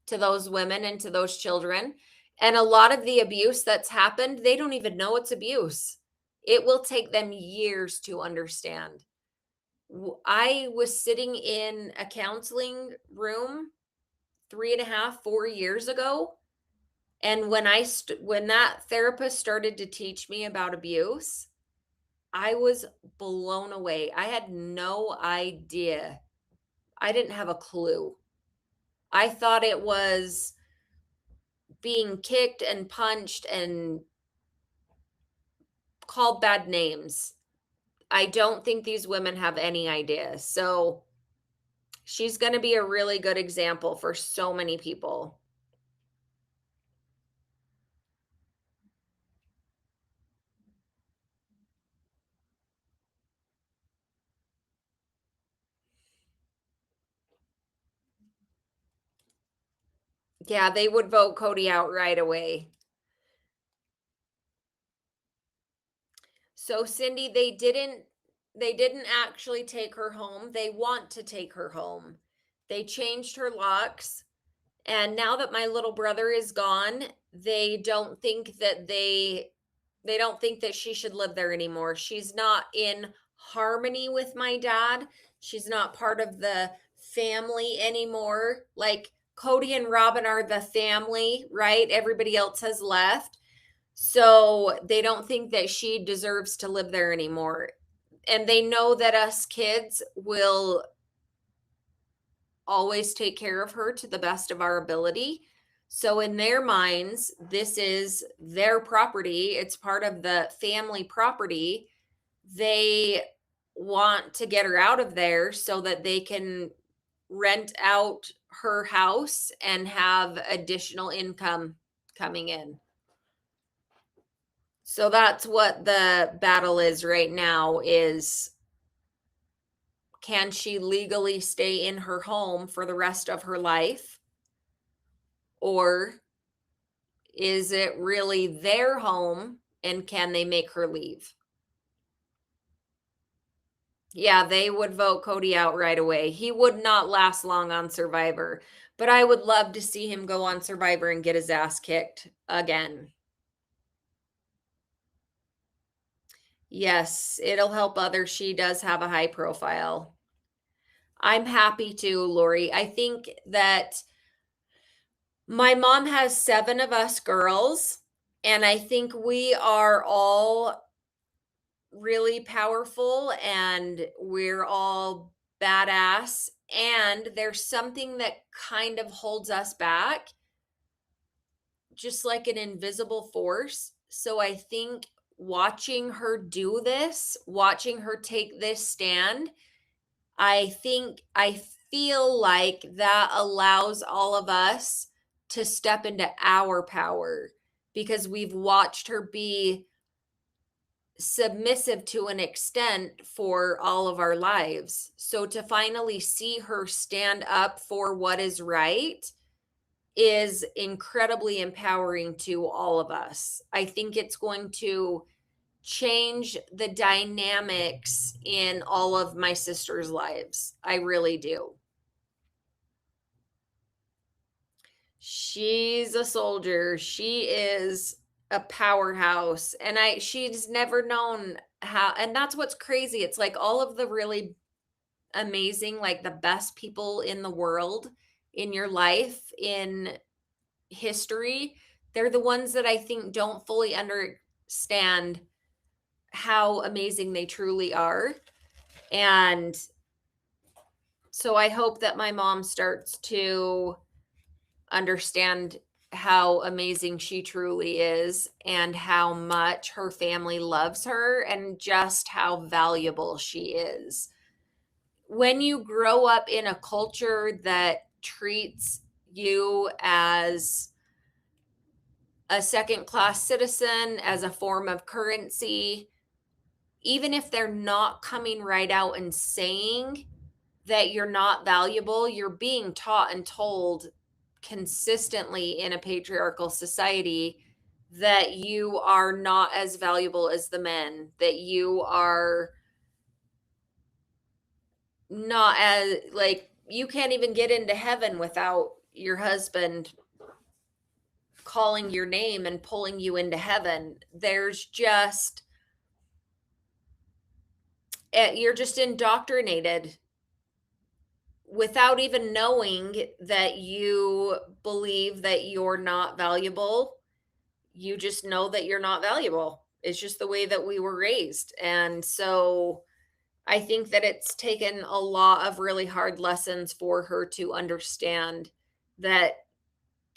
to those women and to those children. And a lot of the abuse that's happened, they don't even know it's abuse. It will take them years to understand. I was sitting in a counseling room 3.5, 4 years ago. And when that therapist started to teach me about abuse, I was blown away. I had no idea. I didn't have a clue. I thought it was being kicked and punched and called bad names. I don't think these women have any idea. So she's going to be a really good example for so many people. Yeah, they would vote Cody out right away. So Cindy, they didn't actually take her home. They want to take her home. They changed her locks. And now that my little brother is gone, they don't think that she should live there anymore. She's not in harmony with my dad. She's not part of the family anymore. Like Cody and Robin are the family, right? Everybody else has left. So they don't think that she deserves to live there anymore. And they know that us kids will always take care of her to the best of our ability. So in their minds, this is their property. It's part of the family property. They want to get her out of there so that they can rent out her house and have additional income coming in. So that's what the battle is right now, is can she legally stay in her home for the rest of her life? Or is it really their home and can they make her leave? Yeah, they would vote Cody out right away. He would not last long on Survivor, but I would love to see him go on Survivor and get his ass kicked again. Yes, it'll help others. She does have a high profile. I'm happy to, Lori. I think that my mom has 7 of us girls, and I think we are all really powerful and we're all badass. And there's something that kind of holds us back, just like an invisible force. So I think watching her do this, watching her take this stand, I feel like that allows all of us to step into our power because we've watched her be submissive to an extent for all of our lives. So to finally see her stand up for what is right is incredibly empowering to all of us. I think it's going to change the dynamics in all of my sisters' lives. I really do. She's a soldier. She is a powerhouse. And she's never known how, and that's what's crazy. It's like all of the really amazing, like the best people in the world, in your life, in history, they're the ones that I think don't fully understand how amazing they truly are. And so I hope that my mom starts to understand how amazing she truly is and how much her family loves her and just how valuable she is. When you grow up in a culture that treats you as a second class citizen, as a form of currency, even if they're not coming right out and saying that you're not valuable, you're being taught and told consistently in a patriarchal society that you are not as valuable as the men, that you are not as, like, you can't even get into heaven without your husband calling your name and pulling you into heaven. There's just, you're just indoctrinated without even knowing that you believe that you're not valuable. You just know that you're not valuable. It's just the way that we were raised. And so I think that it's taken a lot of really hard lessons for her to understand that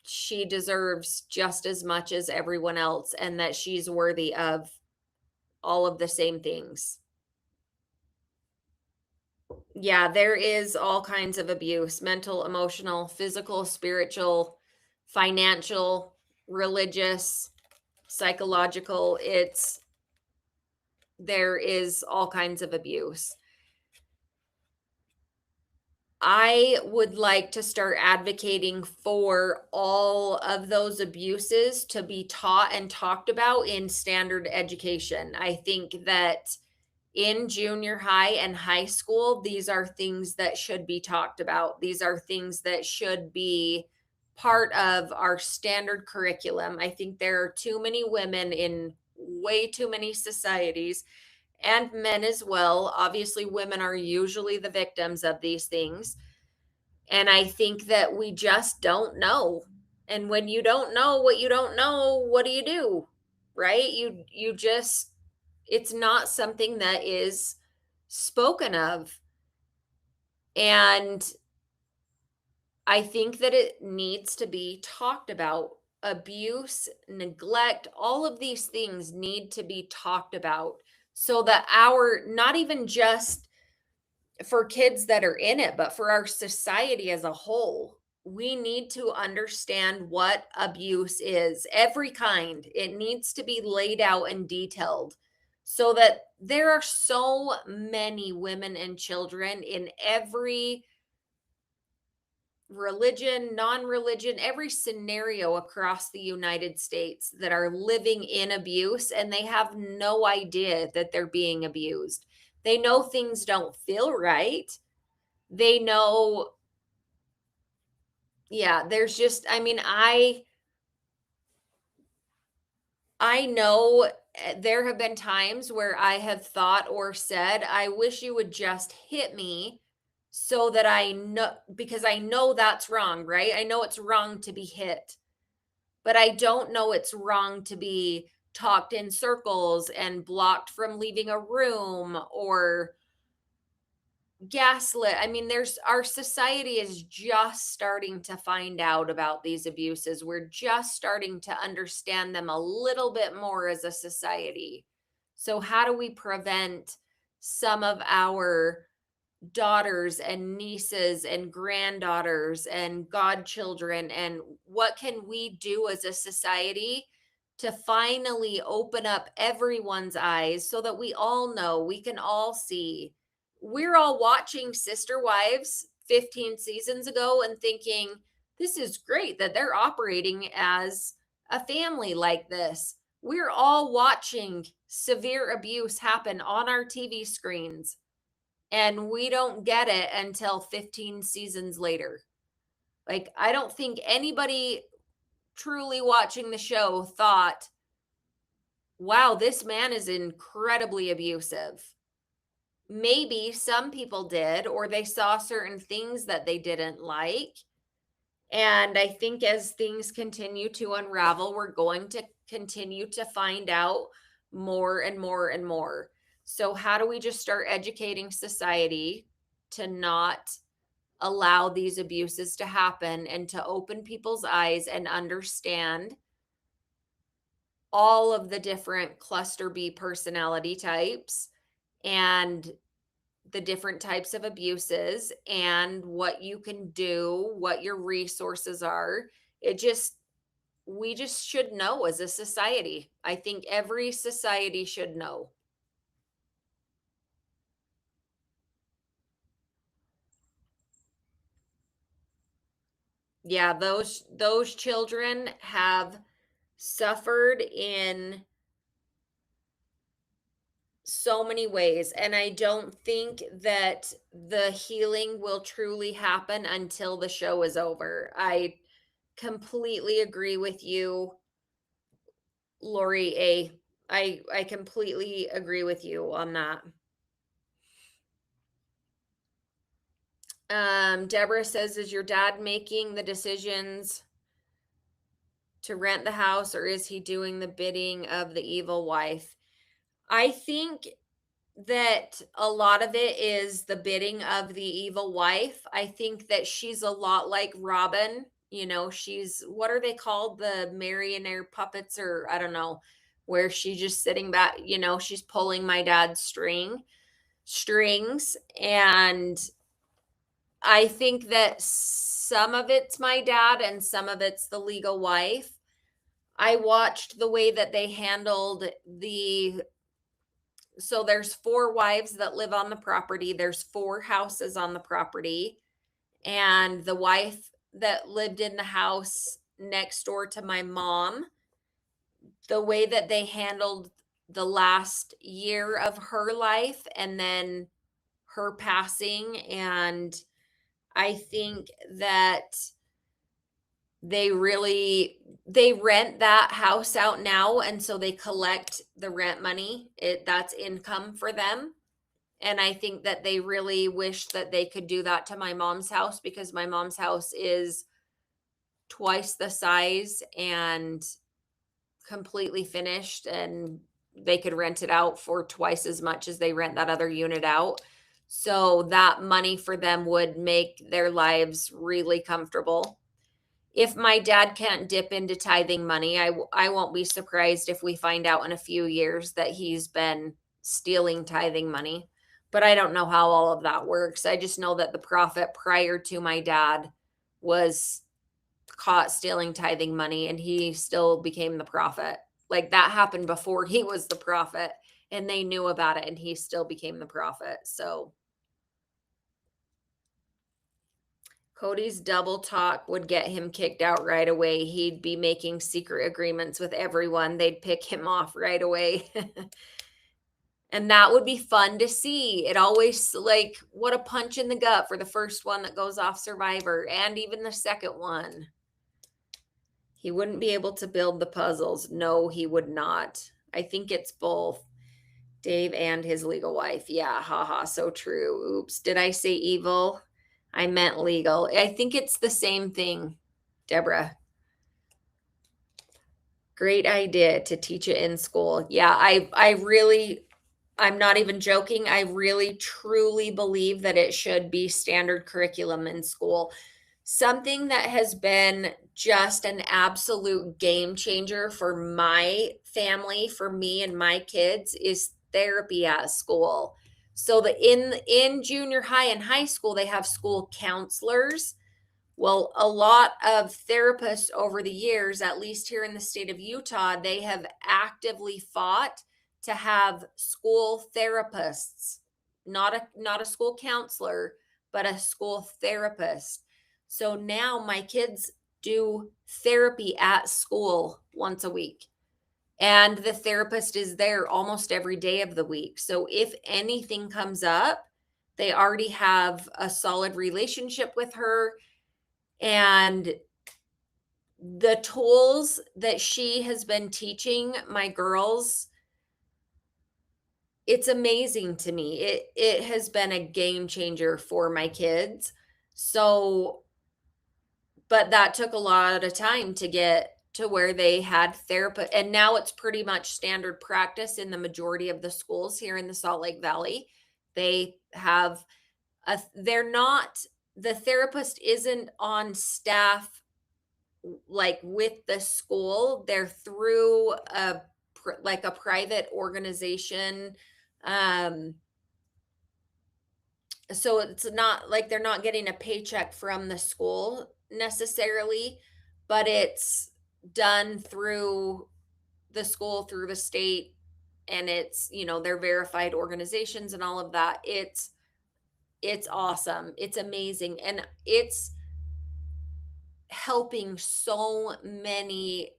she deserves just as much as everyone else and that she's worthy of all of the same things. Yeah, there is all kinds of abuse: mental, emotional, physical, spiritual, financial, religious, psychological. There is all kinds of abuse. I would like to start advocating for all of those abuses to be taught and talked about in standard education. I think that in junior high and high school, these are things that should be talked about. These are things that should be part of our standard curriculum. I think there are too many women in way too many societies, and men as well. Obviously, women are usually the victims of these things. And I think that we just don't know. And when you don't know what you don't know, what do? Right? You just, it's not something that is spoken of. And I think that it needs to be talked about. Abuse, neglect, all of these things need to be talked about so that not even just for kids that are in it, but for our society as a whole, we need to understand what abuse is, every kind. It needs to be laid out and detailed so that there are so many women and children in every religion, non-religion, every scenario across the United States that are living in abuse, and they have no idea that they're being abused. They know things don't feel right. They know, yeah, there's just, I mean, I know there have been times where I have thought or said, I wish you would just hit me so that I know, because I know that's wrong, right? I know it's wrong to be hit, but I don't know it's wrong to be talked in circles and blocked from leaving a room or gaslit. I mean, our society is just starting to find out about these abuses. We're just starting to understand them a little bit more as a society. So, how do we prevent some of our daughters and nieces and granddaughters and godchildren, and what can we do as a society to finally open up everyone's eyes so that we all know, we can all see? We're all watching Sister Wives 15 seasons ago and thinking, this is great that they're operating as a family like this. We're all watching severe abuse happen on our TV screens, and we don't get it until 15 seasons later. Like, I don't think anybody truly watching the show thought, wow, this man is incredibly abusive. Maybe some people did, or they saw certain things that they didn't like. And I think as things continue to unravel, we're going to continue to find out more and more and more. So, how do we just start educating society to not allow these abuses to happen and to open people's eyes and understand all of the different cluster B personality types and the different types of abuses and what you can do, what your resources are? We just should know as a society. I think every society should know. Yeah, those children have suffered in so many ways, and I don't think that the healing will truly happen until the show is over. I completely agree with you, Lori A. I completely agree with you on that. Deborah says, is your dad making the decisions to rent the house, or is he doing the bidding of the evil wife? I think that a lot of it is the bidding of the evil wife. I think that she's a lot like Robin. You know, she's, what are they called? The marionette puppets, or I don't know, where she's just sitting back, you know, she's pulling my dad's strings. And I think that some of it's my dad and some of it's the legal wife. I watched the way that they handled so there's four wives that live on the property. There's four houses on the property. And the wife that lived in the house next door to my mom, the way that they handled the last year of her life and then her passing. And I think that they rent that house out now, and so they collect the rent money. That's income for them. And I think that they really wish that they could do that to my mom's house, because my mom's house is twice the size and completely finished, and they could rent it out for twice as much as they rent that other unit out. So that money for them would make their lives really comfortable. If my dad can't dip into tithing money, I won't be surprised if we find out in a few years that he's been stealing tithing money. But I don't know how all of that works. I just know that the prophet prior to my dad was caught stealing tithing money, and he still became the prophet. Like, that happened before he was the prophet, and they knew about it, and he still became the prophet. So Cody's double talk would get him kicked out right away. He'd be making secret agreements with everyone. They'd pick him off right away. And that would be fun to see. It always, like, what a punch in the gut for the first one that goes off Survivor, and even the second one. He wouldn't be able to build the puzzles. No, he would not. I think it's both Dave and his legal wife. Yeah, haha, so true. Oops, did I say evil? I meant legal. I think it's the same thing, Deborah. Great idea to teach it in school. Yeah, I really, I'm not even joking. I really truly believe that it should be standard curriculum in school. Something that has been just an absolute game changer for my family, for me and my kids, is therapy at school. So that in junior high and high school, they have school counselors. Well, a lot of therapists over the years, at least here in the state of Utah, they have actively fought to have school therapists, not a school counselor, but a school therapist. So now my kids do therapy at school once a week, and the therapist is there almost every day of the week. So if anything comes up, they already have a solid relationship with her, and the tools that she has been teaching my girls, it's amazing to me. It has been a game changer for my kids. So, but that took a lot of time to get to where they had therapy, and now it's pretty much standard practice in the majority of the schools here in the Salt Lake Valley. They have they're not, the therapist isn't on staff like with the school. They're through like a private organization. um so it's not like they're not getting a paycheck from the school necessarily, but it's done through the school, through the state, and it's, they're verified organizations and all of that. It's awesome, it's amazing, and it's helping so many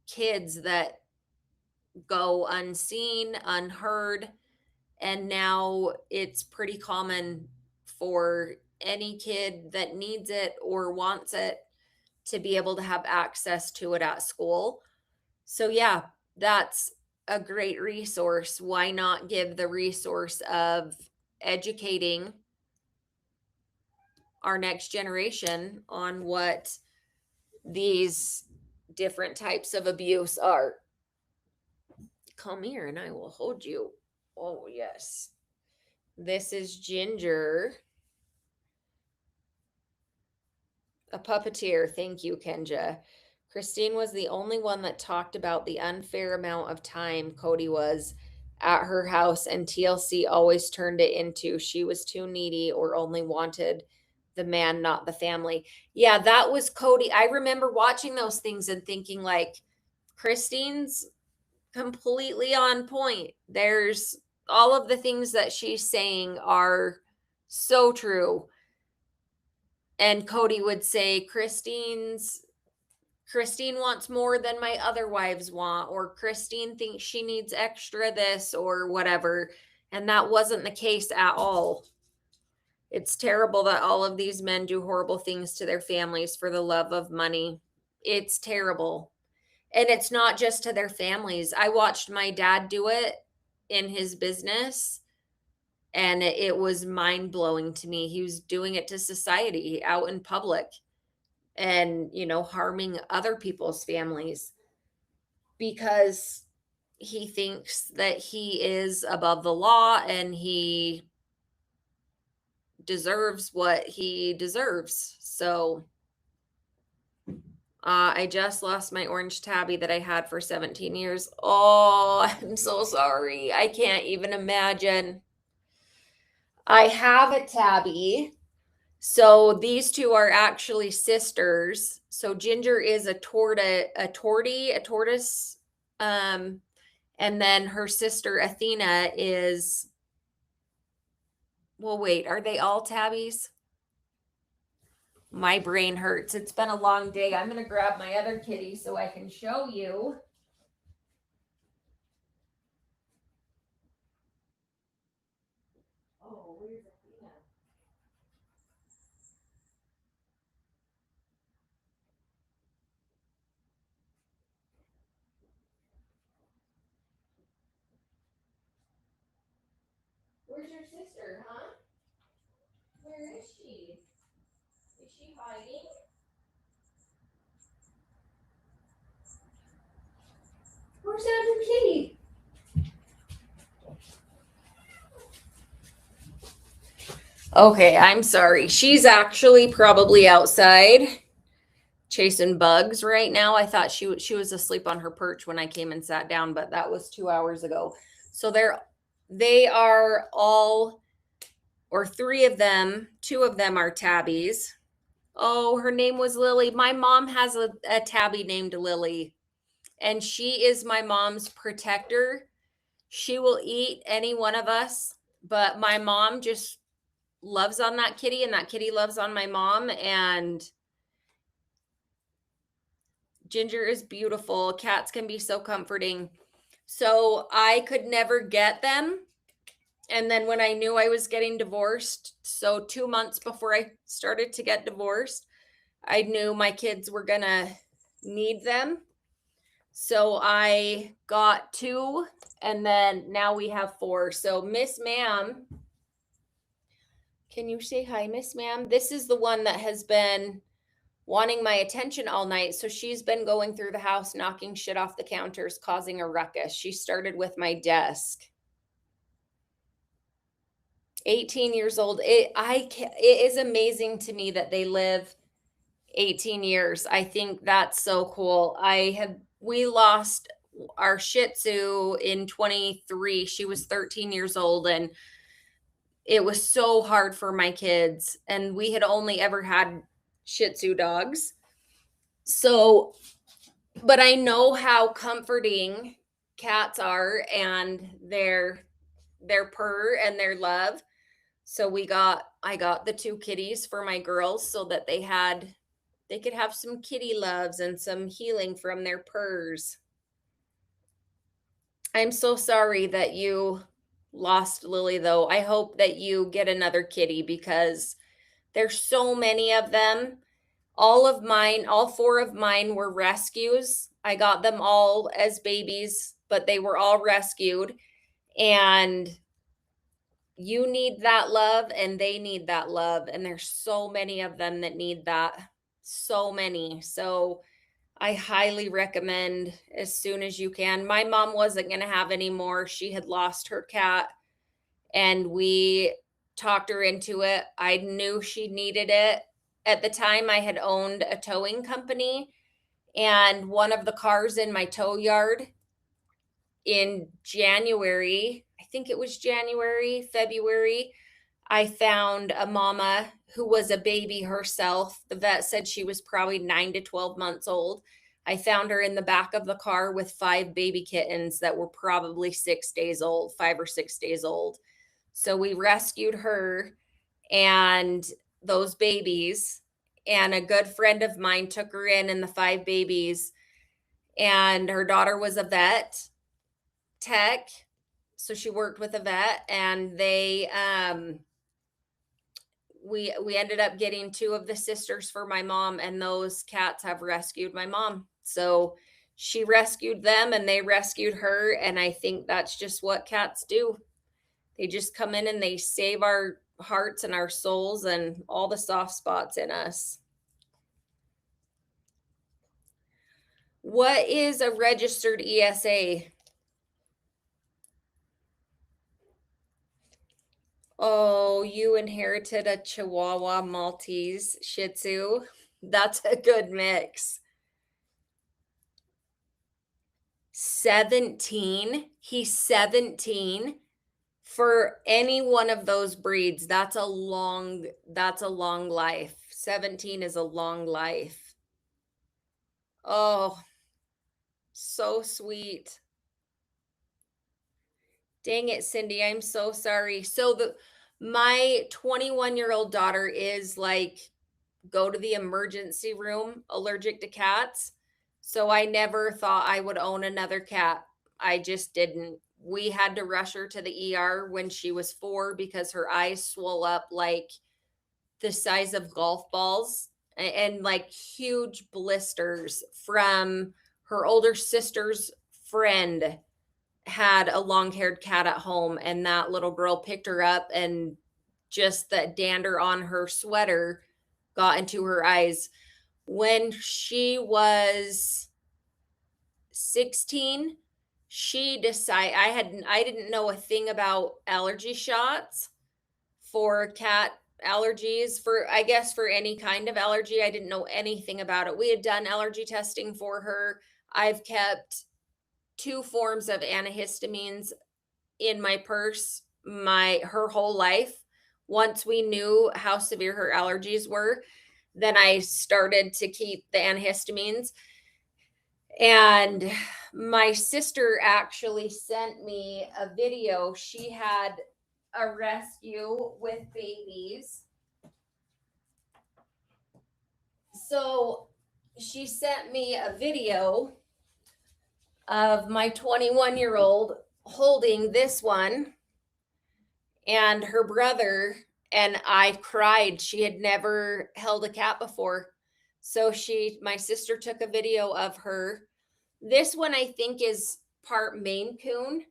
kids that go unseen, unheard. And now it's pretty common for any kid that needs it or wants it to be able to have access to it at school. So, yeah, that's a great resource. Why not give the resource of educating our next generation on what these different types of abuse are? Come here and I will hold you. Oh, yes. This is Ginger, a puppeteer. Thank you, Kenja. Christine was the only one that talked about the unfair amount of time Cody was at her house, and TLC always turned it into she was too needy or only wanted the man, not the family. Yeah, that was Cody. I remember watching those things and thinking, like, Christine's completely on point. There's all of the things that she's saying are so true. And Cody would say, Christine wants more than my other wives want, or Christine thinks she needs extra this or whatever. And that wasn't the case at all. It's terrible that all of these men do horrible things to their families for the love of money. It's terrible. And it's not just to their families. I watched my dad do it in his business. And it was mind-blowing to me. He was doing it to society out in public and, harming other people's families because he thinks that he is above the law and he deserves what he deserves. So I just lost my orange tabby that I had for 17 years. Oh, I'm so sorry. I can't even imagine. I have a tabby. So these two are actually sisters. So Ginger is a tortoise. And then her sister Athena is, well, wait, are they all tabbies? My brain hurts. It's been a long day. I'm going to grab my other kitty so I can show you. Oh, where's Athena? Where's your sister, huh? Where is she? Is she hiding? Where's that other kitty? Okay, I'm sorry. She's actually probably outside chasing bugs right now. I thought she was asleep on her perch when I came and sat down, but that was 2 hours ago. So they are all, or three of them, two of them are tabbies. Oh, her name was Lily. My mom has a tabby named Lily, and she is my mom's protector. She will eat any one of us, but my mom just loves on that kitty, and that kitty loves on my mom. And Ginger is beautiful. Cats can be so comforting. So I could never get them. And then when I knew I was getting divorced, so 2 months before I started to get divorced, I knew my kids were going to need them. So I got two, and then now we have four. So Miss Ma'am, can you say hi, Miss Ma'am? This is the one that has been wanting my attention all night. So she's been going through the house, knocking shit off the counters, causing a ruckus. She started with my desk. 18 years old. It is amazing to me that they live 18 years. I think that's so cool. We lost our Shih Tzu in 23. She was 13 years old, and it was so hard for my kids. And we had only ever had Shih Tzu dogs. So, but I know how comforting cats are and their purr and their love. So I got the two kitties for my girls so that they could have some kitty loves and some healing from their purrs. I'm so sorry that you lost Lily, though. I hope that you get another kitty because there's so many of them. All four of mine were rescues. I got them all as babies, but they were all rescued. And you need that love and they need that love. And there's so many of them that need that. So many. So I highly recommend as soon as you can. My mom wasn't going to have any more. She had lost her cat and we talked her into it. I knew she needed it. At the time, I had owned a towing company, and one of the cars in my tow yard in January, I think it was February, I found a mama who was a baby herself. The vet said she was probably 9 to 12 months old. I found her in the back of the car with 5 baby kittens that were probably 6 days old, 5 or 6 days old. So we rescued her and those babies, and a good friend of mine took her in and the 5 babies, and her daughter was a vet tech. So she worked with a vet, and we ended up getting 2 of the sisters for my mom, and those cats have rescued my mom. So she rescued them and they rescued her, and I think that's just what cats do. They just come in and they save our hearts and our souls and all the soft spots in us. What is a registered ESA? Oh, you inherited a Chihuahua, Maltese, Shih Tzu. That's a good mix. 17. He's 17. For any one of those breeds, that's a long life. 17 is a long life. Oh, so sweet. Dang it, Cindy, I'm so sorry. So my 21-year-old daughter is like, go to the emergency room, allergic to cats. So I never thought I would own another cat. I just didn't. We had to rush her to the ER when she was 4 because her eyes swelled up like the size of golf balls and like huge blisters from her older sister's friend had a long-haired cat at home, and that little girl picked her up, and just the dander on her sweater got into her eyes. When she was 16, she decided I didn't know a thing about allergy shots for cat allergies, for I guess for any kind of allergy. I didn't know anything about it. We had done allergy testing for her. I've kept 2 forms of antihistamines in my purse her whole life. Once we knew how severe her allergies were, then I started to keep the antihistamines. And my sister actually sent me a video. She had a rescue with babies. So she sent me a video of my 21-year-old holding this one and her brother, and I cried. She had never held a cat before. So my sister took a video of her. This one I think is part Maine Coon.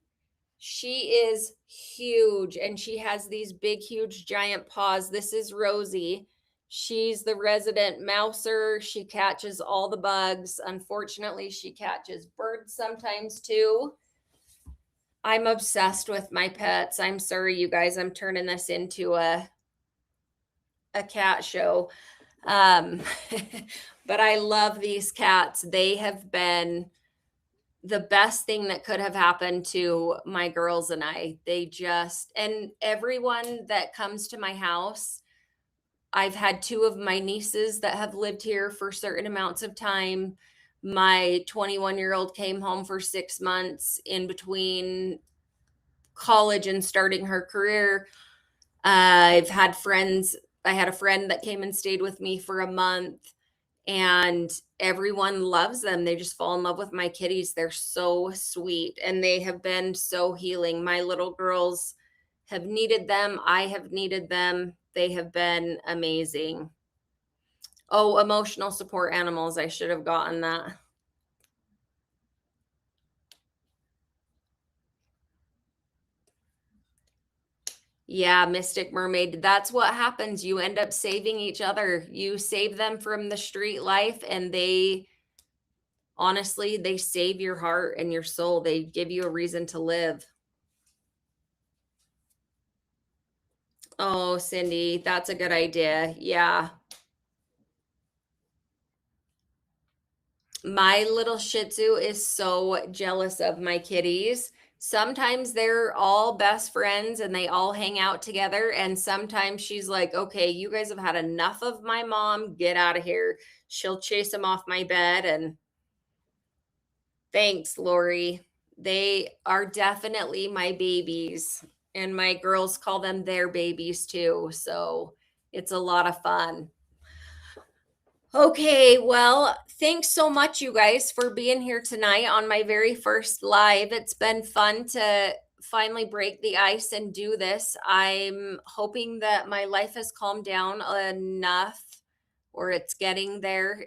She is huge and she has these big, huge, giant paws. This is Rosie. She's the resident mouser. She catches all the bugs. Unfortunately, she catches birds sometimes too. I'm obsessed with my pets. I'm sorry, you guys. I'm turning this into a cat show. But I love these cats. They have been the best thing that could have happened to my girls and I. And everyone that comes to my house, I've had 2 of my nieces that have lived here for certain amounts of time. My 21-year-old came home for 6 months in between college and starting her career. I've had friends. I had a friend that came and stayed with me for a month, and everyone loves them. They just fall in love with my kitties. They're so sweet, and they have been so healing. My little girls have needed them. I have needed them. They have been amazing. Oh, emotional support animals. I should have gotten that. Yeah, Mystic Mermaid. That's what happens. You end up saving each other. You save them from the street life, and honestly, they save your heart and your soul. They give you a reason to live. Oh, Cindy, that's a good idea. Yeah. My little Shih Tzu is so jealous of my kitties. Sometimes they're all best friends and they all hang out together. And sometimes she's like, okay, you guys have had enough of my mom. Get out of here. She'll chase them off my bed. And thanks, Lori. They are definitely my babies. And my girls call them their babies too. So it's a lot of fun. Okay, well, thanks so much, you guys, for being here tonight on my very first live. It's been fun to finally break the ice and do this. I'm hoping that my life has calmed down enough, or it's getting there.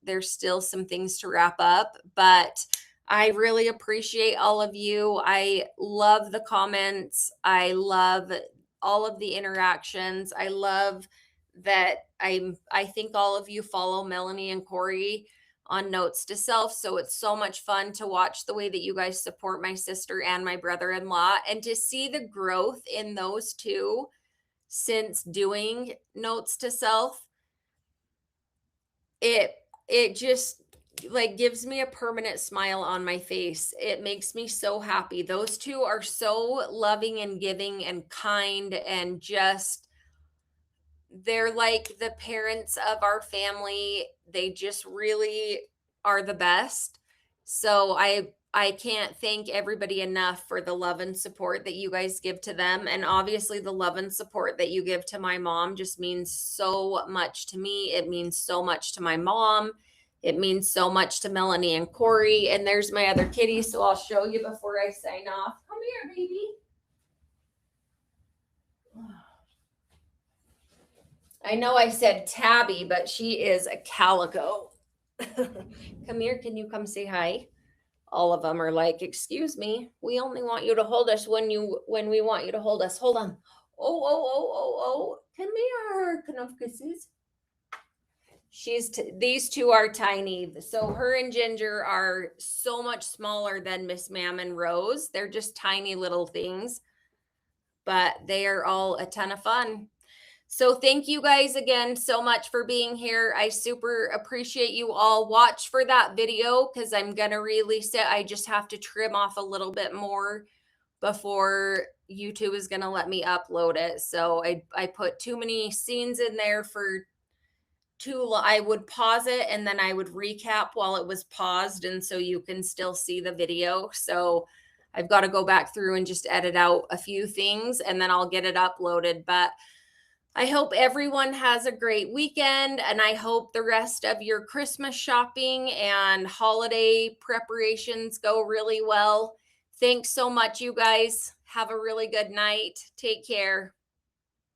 There's still some things to wrap up, but I really appreciate all of you. I love the comments. I love all of the interactions. I love that I think all of you follow Melanie and Corey on Notes to Self. So it's so much fun to watch the way that you guys support my sister and my brother-in-law, and to see the growth in those two since doing Notes to Self. It just like gives me a permanent smile on my face. It makes me so happy. Those two are so loving and giving and kind, and just they're like the parents of our family. They just really are the best. So I can't thank everybody enough for the love and support that you guys give to them. And obviously the love and support that you give to my mom just means so much to me. It means so much to my mom. It means so much to Melanie and Corey. And there's my other kitty. So I'll show you before I sign off. Come here, baby. I know I said Tabby, but she is a calico. Come here. Can you come say hi? All of them are like, excuse me, we only want you to hold us when we want you to hold us. Hold on. Oh. Come here, complexities. These two are tiny. So her and Ginger are so much smaller than Miss Mam and Rose. They're just tiny little things, but they are all a ton of fun. So thank you guys again so much for being here. I super appreciate you all. Watch for that video because I'm going to release it. I just have to trim off a little bit more before YouTube is going to let me upload it. So I put too many scenes in there for I would pause it and then I would recap while it was paused. And so you can still see the video. So I've got to go back through and just edit out a few things and then I'll get it uploaded. But I hope everyone has a great weekend, and I hope the rest of your Christmas shopping and holiday preparations go really well. Thanks so much, you guys. Have a really good night. Take care.